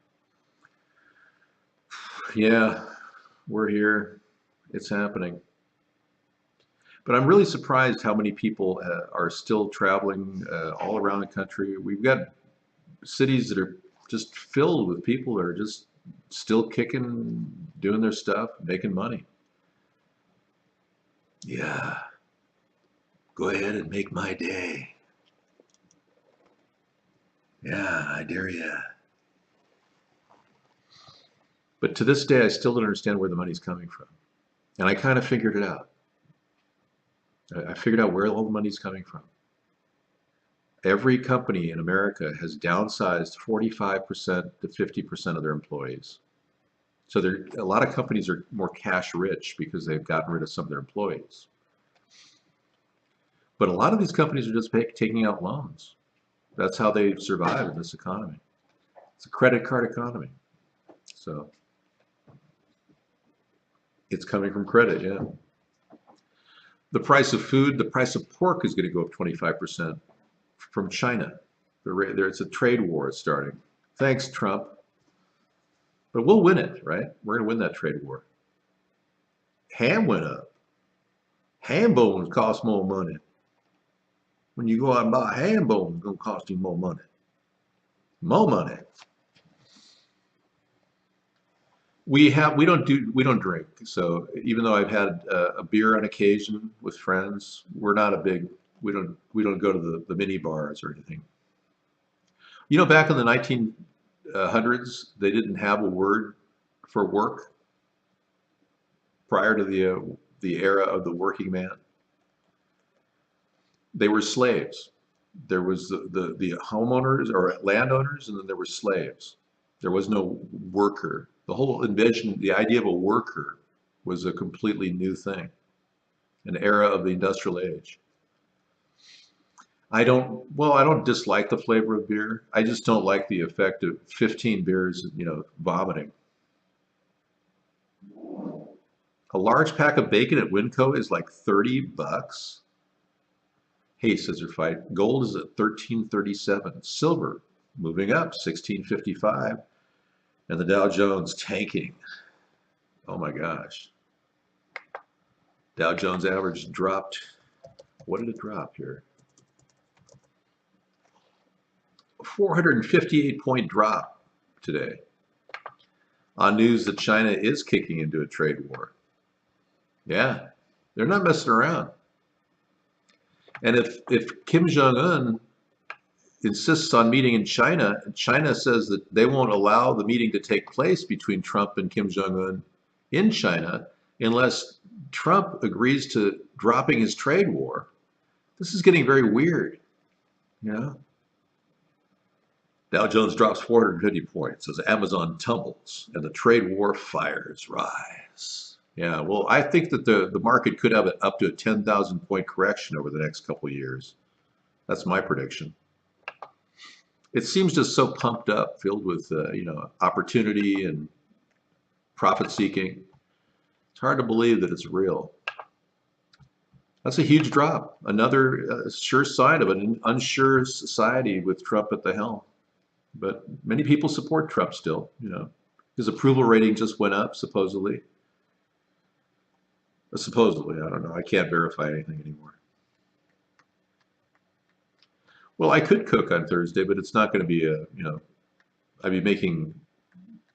Yeah, we're here. It's happening. But I'm really surprised how many people are still traveling all around the country. We've got cities that are just filled with people that are just still kicking, doing their stuff, making money. Yeah, go ahead and make my day. Yeah, I dare ya. But to this day, I still don't understand where the money's coming from. And I kind of figured it out. I figured out where all the money's coming from. Every company in America has downsized 45% to 50% of their employees. So a lot of companies are more cash rich because they've gotten rid of some of their employees. But a lot of these companies are just taking out loans. That's how they survive in this economy. It's a credit card economy. So it's coming from credit, yeah. The price of food, the price of pork is going to go up 25% from China. It's a trade war starting. Thanks, Trump. But we'll win it, right? We're going to win that trade war. Ham went up. Ham bones cost more money. When you go out and buy ham bones, it's going to cost you more money. More money. We don't drink. So even though I've had a beer on occasion with friends, we don't go to the mini bars or anything. You know, back in the 1900s, they didn't have a word for work prior to the era of the working man. They were slaves. There was the homeowners or landowners, and then there were slaves. There was no worker. The whole invention, the idea of a worker was a completely new thing, an era of the industrial age. I don't dislike the flavor of beer. I just don't like the effect of 15 beers, vomiting. A large pack of bacon at Winco is like $30. Hey, Scissor Fight, gold is at $13.37. Silver moving up, $16.55. And the Dow Jones tanking. Oh my gosh. Dow Jones average dropped. What did it drop here? 458-point drop today on news that China is kicking into a trade war. Yeah, they're not messing around. And if Kim Jong-un insists on meeting in China, and China says that they won't allow the meeting to take place between Trump and Kim Jong-un in China unless Trump agrees to dropping his trade war. This is getting very weird, Dow Jones drops 450 points as Amazon tumbles and the trade war fires rise. Yeah, well, I think that the market could have up to a 10,000 point correction over the next couple of years. That's my prediction. It seems just so pumped up, filled with opportunity and profit seeking. It's hard to believe that it's real. That's a huge drop. Another sure sign of an unsure society with Trump at the helm. But many people support Trump still. His approval rating just went up, supposedly. Supposedly, I don't know. I can't verify anything anymore. Well, I could cook on Thursday, but it's not going to be I'd be making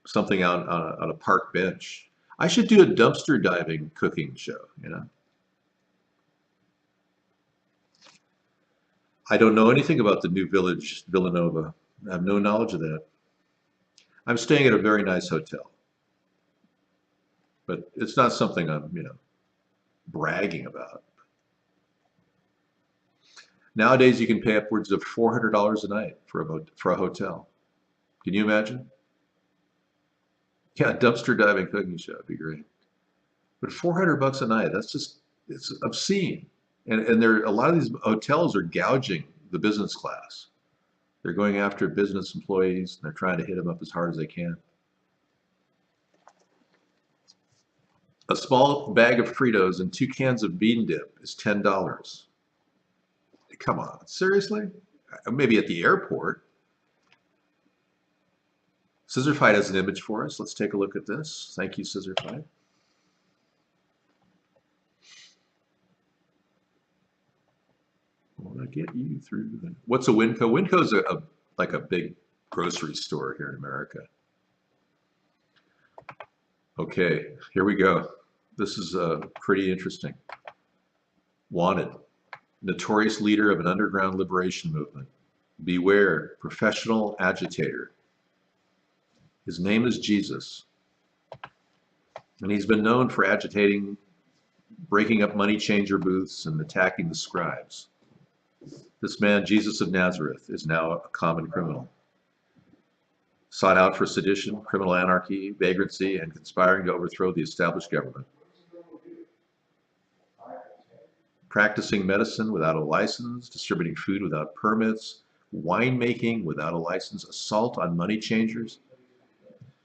something out on a park bench. I should do a dumpster diving cooking show, I don't know anything about the new village, Villanova. I have no knowledge of that. I'm staying at a very nice hotel, but it's not something I'm, bragging about. Nowadays, you can pay upwards of $400 a night for a hotel. Can you imagine? Yeah, dumpster diving cooking show would be great. But $400 a night, it's obscene. And a lot of these hotels are gouging the business class. They're going after business employees, and they're trying to hit them up as hard as they can. A small bag of Fritos and 2 cans of bean dip is $10. Come on, seriously? Maybe at the airport. Scissorfight has an image for us. Let's take a look at this. Thank you, Scissorfight. I want to get you through the... What's a Winco? Winco's like a big grocery store here in America. Okay, here we go. This is pretty interesting. Wanted. Notorious leader of an underground liberation movement. Beware, professional agitator. His name is Jesus. And he's been known for agitating, breaking up money changer booths, and attacking the scribes. This man, Jesus of Nazareth, is now a common criminal. Sought out for sedition, criminal anarchy, vagrancy, and conspiring to overthrow the established government. Practicing medicine without a license, distributing food without permits, winemaking without a license, assault on money changers,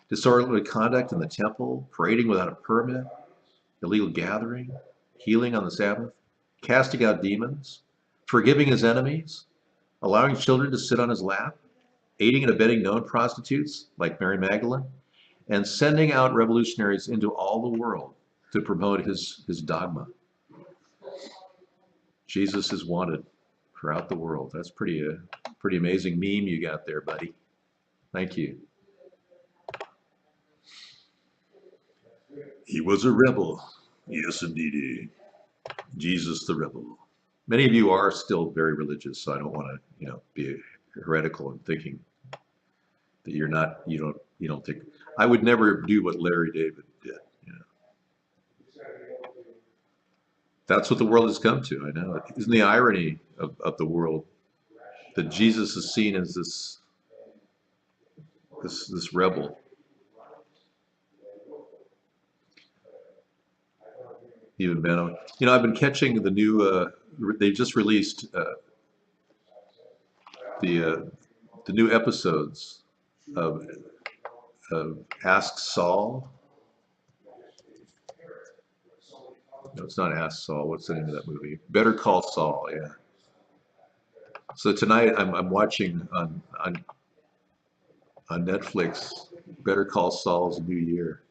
disorderly conduct in the temple, parading without a permit, illegal gathering, healing on the Sabbath, casting out demons, forgiving his enemies, allowing children to sit on his lap, aiding and abetting known prostitutes like Mary Magdalene, and sending out revolutionaries into all the world to promote his dogma. Jesus is wanted throughout the world. That's pretty amazing meme you got there, buddy. Thank you. He was a rebel. Yes, indeed. Jesus the rebel. Many of you are still very religious, so I don't want to, be heretical in thinking that you're not, you don't think. I would never do what Larry David did. That's what the world has come to. I know. Isn't the irony of the world that Jesus is seen as this rebel? Even Ben, I've been catching the new. They just released the new episodes of Ask Saul. No, it's not Ask Saul. What's the name of that movie? Better Call Saul. Yeah. So tonight I'm watching on Netflix Better Call Saul's New Year.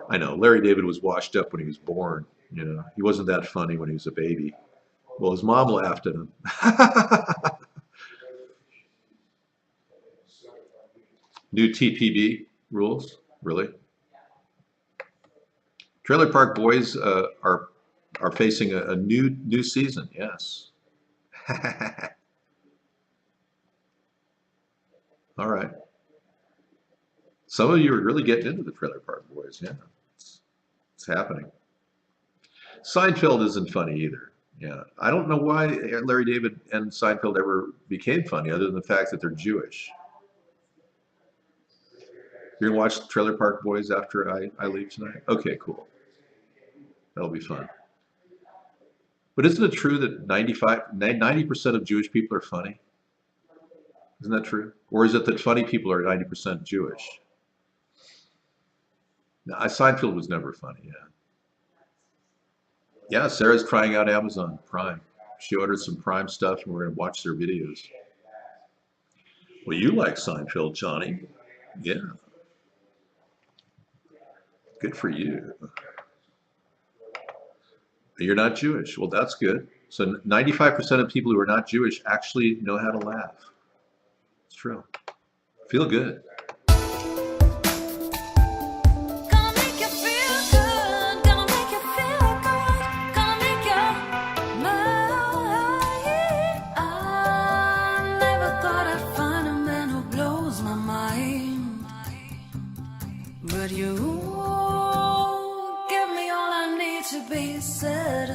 I know Larry David was washed up when he was born. He wasn't that funny when he was a baby. Well, his mom laughed at him. New TPB rules, really? Trailer Park Boys are facing a new season. Yes. All right. Some of you are really getting into the Trailer Park Boys. Yeah, it's happening. Seinfeld isn't funny either. Yeah, I don't know why Larry David and Seinfeld ever became funny, other than the fact that they're Jewish. You're gonna watch Trailer Park Boys after I leave tonight? Okay, cool. That'll be fun. But isn't it true that 90% of Jewish people are funny? Isn't that true? Or is it that funny people are 90% Jewish? No, Seinfeld was never funny, yeah. Yeah, Sarah's trying out Amazon Prime. She ordered some Prime stuff and we're gonna watch their videos. Well, you like Seinfeld, Johnny. Yeah. Good for you. You're not Jewish. Well, that's good. So 95% of people who are not Jewish actually know how to laugh. It's true. Feel good.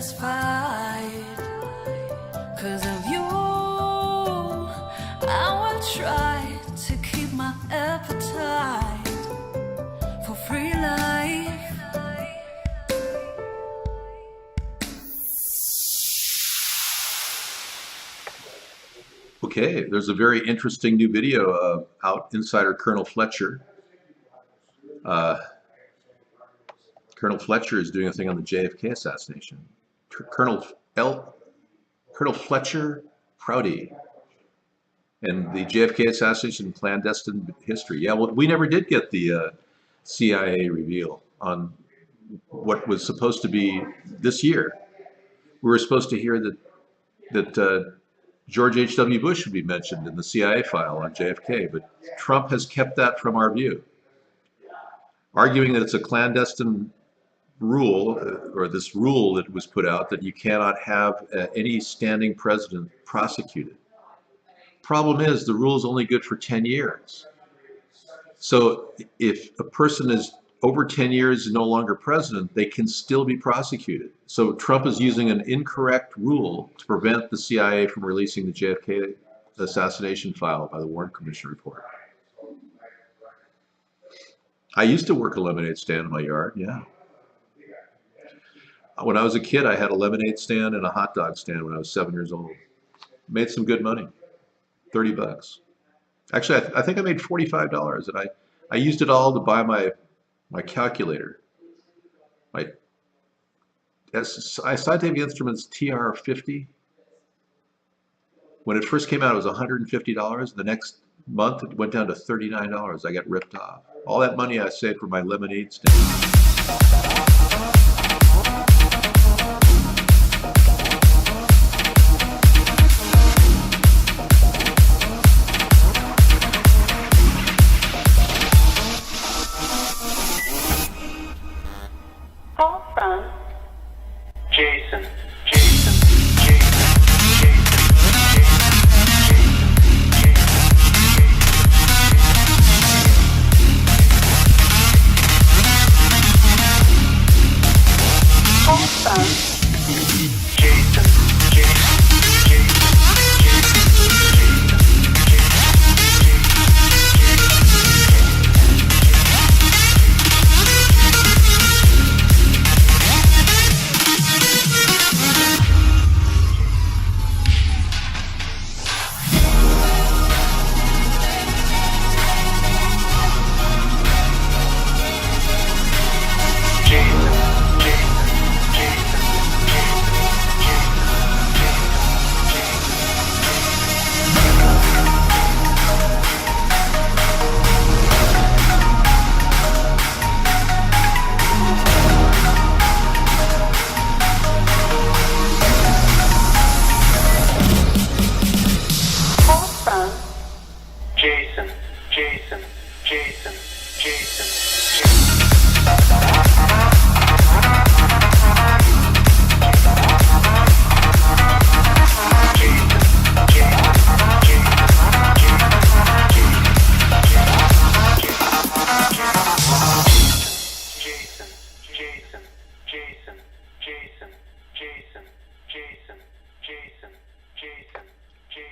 satisfied. 'Cause of you, I will try to keep my appetite for free life. Okay, there's a very interesting new video out. Insider Colonel Fletcher. Colonel Fletcher is doing a thing on the JFK assassination. Colonel Fletcher Prouty and the JFK assassination clandestine history. Yeah, well, we never did get the CIA reveal on what was supposed to be this year. We were supposed to hear that George H.W. Bush would be mentioned in the CIA file on JFK, but Trump has kept that from our view, arguing that it's a clandestine rule, or this rule that was put out, that you cannot have any standing president prosecuted. Problem is, the rule is only good for 10 years. So if a person is over 10 years and no longer president, they can still be prosecuted. So Trump is using an incorrect rule to prevent the CIA from releasing the JFK assassination file by the Warren Commission report. I used to work a lemonade stand in my yard, yeah. When I was a kid, I had a lemonade stand and a hot dog stand when I was 7 years old. Made some good money, 30 bucks. Actually, I think I made $45, and I used it all to buy my calculator. My Scientific Instruments TR-50. When it first came out, it was $150. The next month, it went down to $39. I got ripped off. All that money I saved for my lemonade stand. Call from Jason.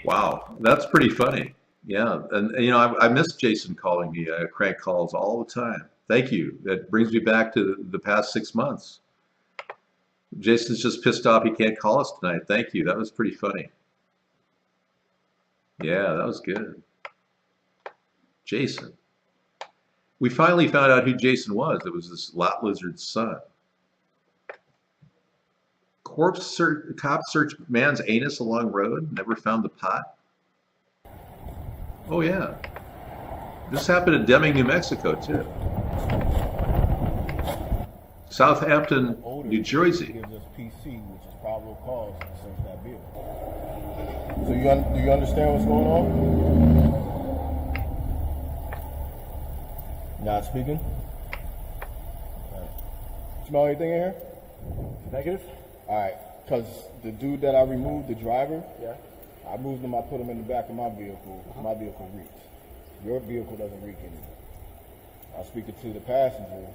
Wow, that's pretty funny. Yeah, and you know, I miss Jason calling me. I crank calls all the time. Thank you. That brings me back to the past 6 months. Jason's just pissed off he can't call us tonight. Thank you. That was pretty funny. Yeah, that was good. Jason. We finally found out who Jason was. It was this lot lizard's son. Cops search man's anus along road, never found the pot. Oh yeah. This happened in Deming, New Mexico too. Southampton, New Jersey. Gives us PC, which is probable cause to search that vehicle. So do you understand what's going on? Not speaking? Right. Smell anything in here? Negative? Alright, because the dude that I removed, the driver, I moved him, I put him in the back of my vehicle. My vehicle reeks. Your vehicle doesn't reek anymore. I was speaking to the passenger,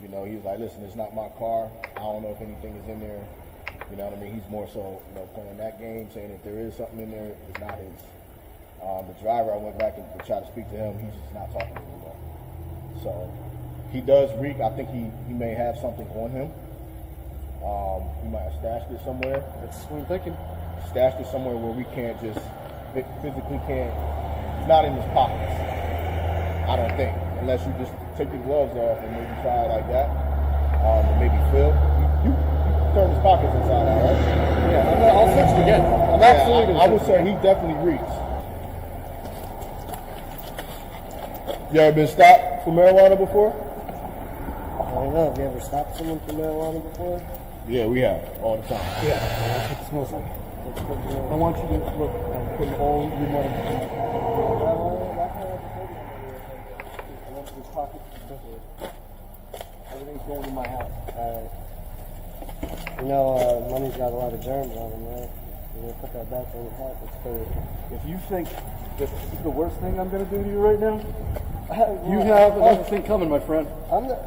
you know, he was like, listen, it's not my car. I don't know if anything is in there. You know what I mean? He's more so, playing that game, saying if there is something in there, it's not his. The driver, I went back and tried to speak to him. He's just not talking anymore. So he does reek. I think he may have something on him. He might have stashed it somewhere. That's what I'm thinking. Stashed it somewhere where we can't just physically can't. It's not in his pockets. I don't think, unless you just take your gloves off and maybe try it like that, and maybe feel. You turn his pockets inside out, right? Yeah, I'll search it again. I'm absolutely. I would say he definitely reeks. You ever been stopped for marijuana before? I don't know. Have you ever stopped someone for marijuana before? Yeah, we have all the time. Yeah, that's what it smells like. I want you to look and put all your money in. Everything's going in my house. Money's got a lot of germs on them, right? You're gonna put that back in your hat. That's crazy. If you think that this is the worst thing I'm gonna do to you right now, you have another thing coming, my friend. I'm not.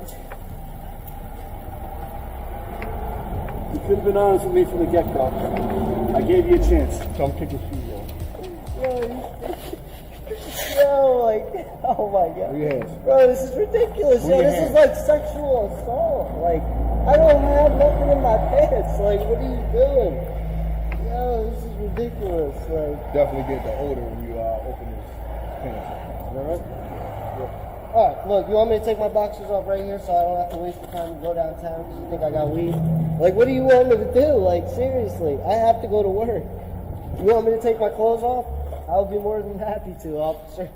You could have been honest with me from the get-go. I gave you a chance. Come kick your feet off. Oh my God. Yes. Bro, this is ridiculous. This is like sexual assault. Like, I don't have nothing in my pants. Like, what are you doing? This is ridiculous. Like, definitely get the odor when you open his pants. Is that right? Yeah. Alright, look, you want me to take my boxers off right here so I don't have to waste the time to go downtown because you think I got weed? Like, what do you want me to do? Like, seriously, I have to go to work. You want me to take my clothes off? I'll be more than happy to, officer.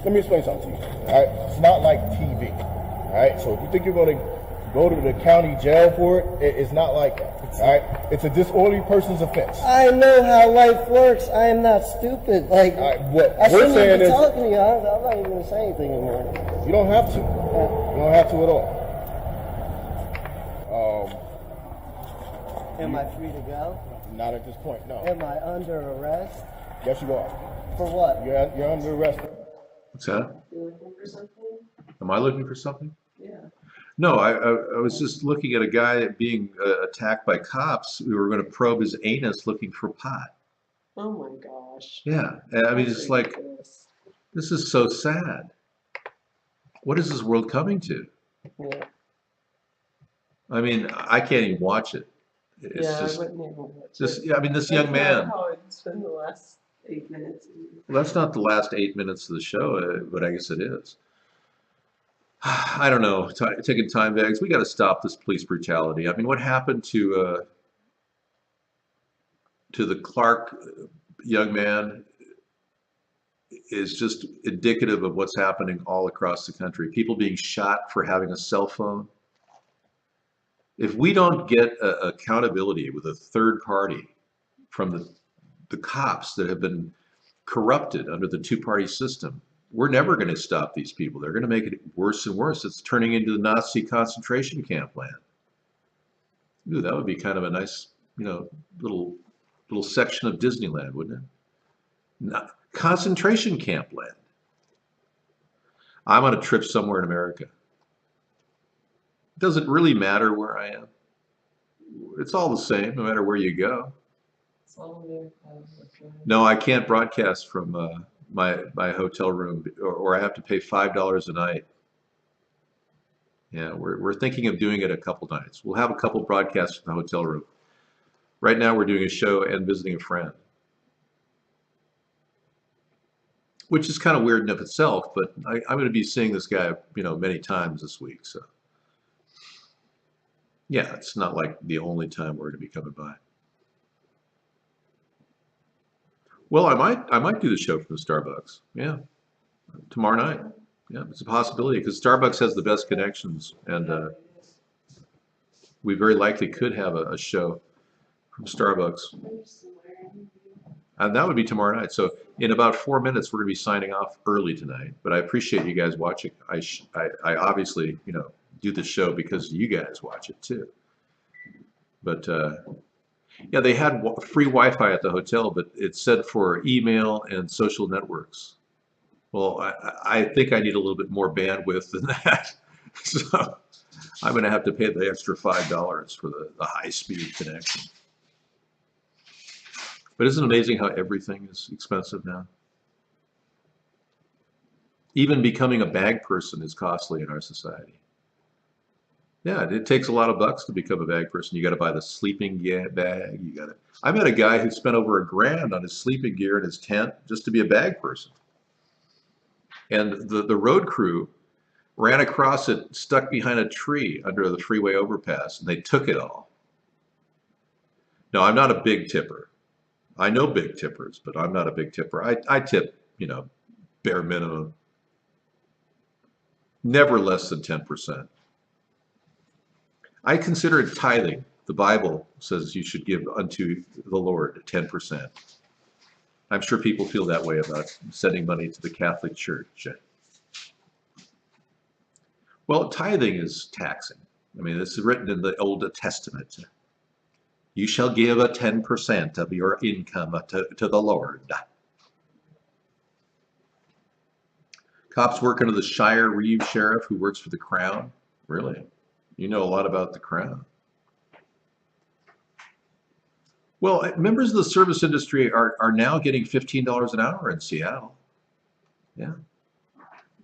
Let me explain something to you. All right, it's not like TV. All right, so if you think you're going to go to the county jail for it, it's not like that. All right, it's a disorderly person's offense. I know how life works. I am not stupid. Like, what I we're shouldn't saying be is, talking to you. I'm not even going to say anything anymore. You don't have to. You don't have to at all. Am I free to go? Not at this point, no. Am I under arrest? Yes, you are. For what? You're under arrest. What's that? You looking for something? Am I looking for something? Yeah. No, I was just looking at a guy being attacked by cops who were going to probe his anus looking for pot. Oh my gosh. Yeah, I mean, it's like, this is so sad. What is this world coming to? Yeah. I mean, I can't even watch it. It's just, I wouldn't even watch just, it. yeah, I mean, this That's young man. not how it's been the last 8 minutes. Well, that's not the last 8 minutes of the show, but I guess it is. I don't know, taking time bags. We got to stop this police brutality. I mean, what happened to the Clark young man is just indicative of what's happening all across the country. People being shot for having a cell phone. If we don't get accountability with a third party from the cops that have been corrupted under the two-party system, we're never going to stop these people. They're going to make it worse and worse. It's turning into the Nazi concentration camp land. Ooh, that would be kind of a nice, little section of Disneyland, wouldn't it? Concentration camp land. I'm on a trip somewhere in America. Does it really matter where I am? It's all the same, no matter where you go. No, I can't broadcast from my hotel room, or I have to pay $5 a night. Yeah, we're thinking of doing it a couple nights. We'll have a couple broadcasts from the hotel room. Right now, we're doing a show and visiting a friend, which is kind of weird in of itself. But I'm going to be seeing this guy, many times this week. So, yeah, it's not like the only time we're going to be coming by. Well, I might do the show from the Starbucks. Yeah, tomorrow night. Yeah, it's a possibility because Starbucks has the best connections, and we very likely could have a show from Starbucks. And that would be tomorrow night. So in about 4 minutes, we're going to be signing off early tonight. But I appreciate you guys watching. I obviously, do the show because you guys watch it too. But yeah, they had free Wi-Fi at the hotel, but it said for email and social networks. Well, I think I need a little bit more bandwidth than that. So I'm going to have to pay the extra $5 for the high-speed connection. But isn't it amazing how everything is expensive now? Even becoming a bag person is costly in our society. Yeah, it takes a lot of bucks to become a bag person. You got to buy the sleeping bag. You got to. I met a guy who spent over $1,000 on his sleeping gear and his tent just to be a bag person. And the road crew ran across it, stuck behind a tree under the freeway overpass, and they took it all. No, I'm not a big tipper. I know big tippers, but I'm not a big tipper. I tip, you know, bare minimum. Never less than 10%. I consider it tithing. The Bible says you should give unto the Lord 10%. I'm sure people feel that way about sending money to the Catholic Church. Well, tithing is taxing. I mean, this is written in the Old Testament. You shall give a 10% of your income to the Lord. Cops work under the Shire Reeve Sheriff who works for the Crown. Really? You know a lot about the Crown. Well, members of the service industry are now getting $15 an hour in Seattle. Yeah.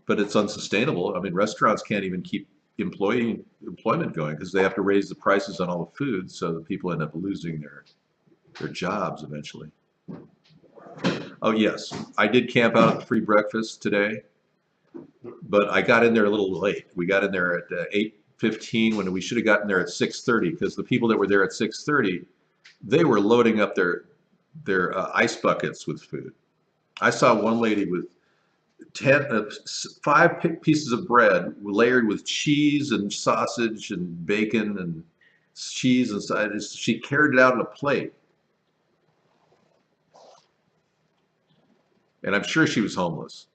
But it's unsustainable. I mean, restaurants can't even keep employment going because they have to raise the prices on all the food, so the people end up losing their jobs eventually. Oh, yes. I did camp out at the free breakfast today, but I got in there a little late. We got in there at 8:15 when we should have gotten there at 6:30 because the people that were there at 6:30, they were loading up their ice buckets with food. I saw one lady with 5 pieces of bread layered with cheese and sausage and bacon and cheese inside. She carried it out on a plate. And I'm sure she was homeless.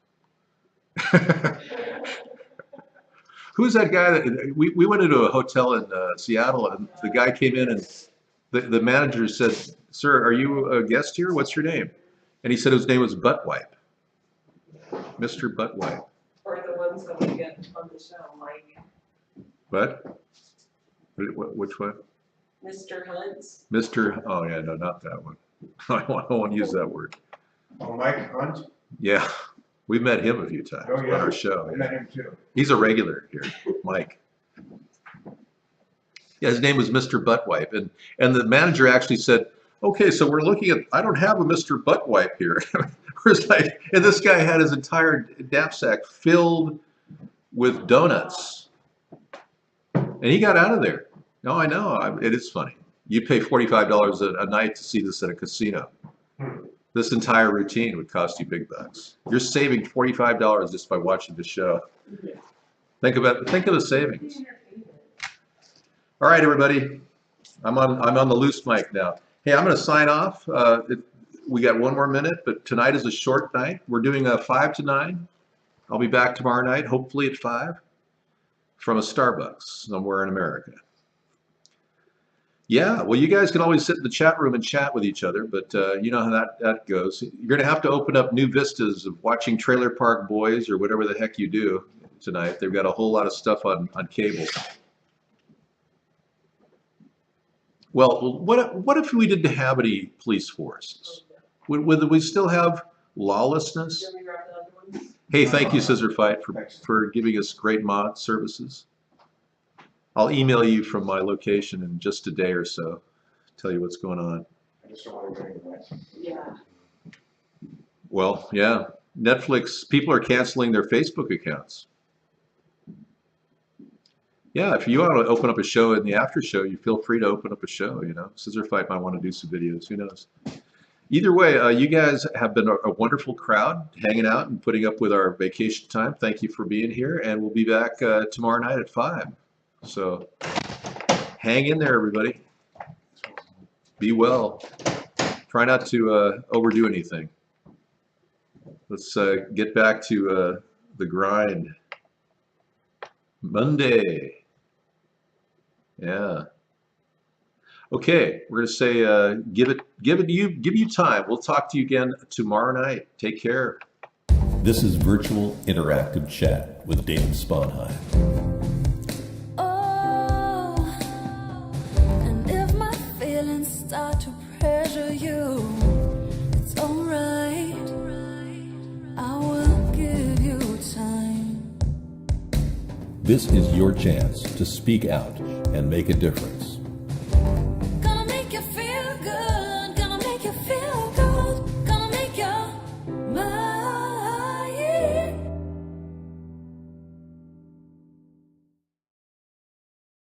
Who's that guy that we went into a hotel in Seattle, and the guy came in and the manager said, "Sir, are you a guest here? What's your name?" And he said his name was Buttwipe. Mr. Buttwipe. Or the ones that we get on the show, Mike. What? Which one? Mr. Hunt's. Mr. Oh yeah, no, not that one. I don't want to use that word. Oh, Mike Hunt? Yeah, we met him a few times on our show. I met him too. He's a regular here, Mike. Yeah, his name was Mr. Buttwipe, and the manager actually said, "Okay, so we're looking at. I don't have a Mr. Buttwipe here." It's like, and this guy had his entire knapsack filled with donuts, and he got out of there. No, I know. It is funny. You pay $45 a night to see this at a casino. This entire routine would cost you big bucks. You're saving $45 just by watching the show. Think of the savings. All right, everybody. I'm on the loose mic now. Hey, I'm going to sign off. We got 1 more minute, but tonight is a short night. We're doing a 5 to 9. I'll be back tomorrow night, hopefully at 5, from a Starbucks somewhere in America. Yeah, well, you guys can always sit in the chat room and chat with each other, but you know how that goes. You're going to have to open up new vistas of watching Trailer Park Boys or whatever the heck you do tonight. They've got a whole lot of stuff on cable. Well, what if we didn't have any police forces? Would we still have lawlessness? Hey, thank you, Scissor Fight, for giving us great mod services. I'll email you from my location in just a day or so. Tell you what's going on. I just don't want to go anywhere. Yeah. Well, yeah. Netflix, people are canceling their Facebook accounts. Yeah, if you want to open up a show in the after show, you feel free to open up a show, you know. Scissor Fight might want to do some videos, who knows. Either way, you guys have been a wonderful crowd hanging out and putting up with our vacation time. Thank you for being here, and we'll be back tomorrow night at 5. So hang in there, everybody. Be well. Try not to overdo anything. Let's get back to the grind. Monday. Yeah. Okay, we're gonna say give you time. We'll talk to you again tomorrow night. Take care. This is Virtual Interactive Chat with David Sponheim. you. It's alright. I will give you time. This is your chance to speak out and make a difference.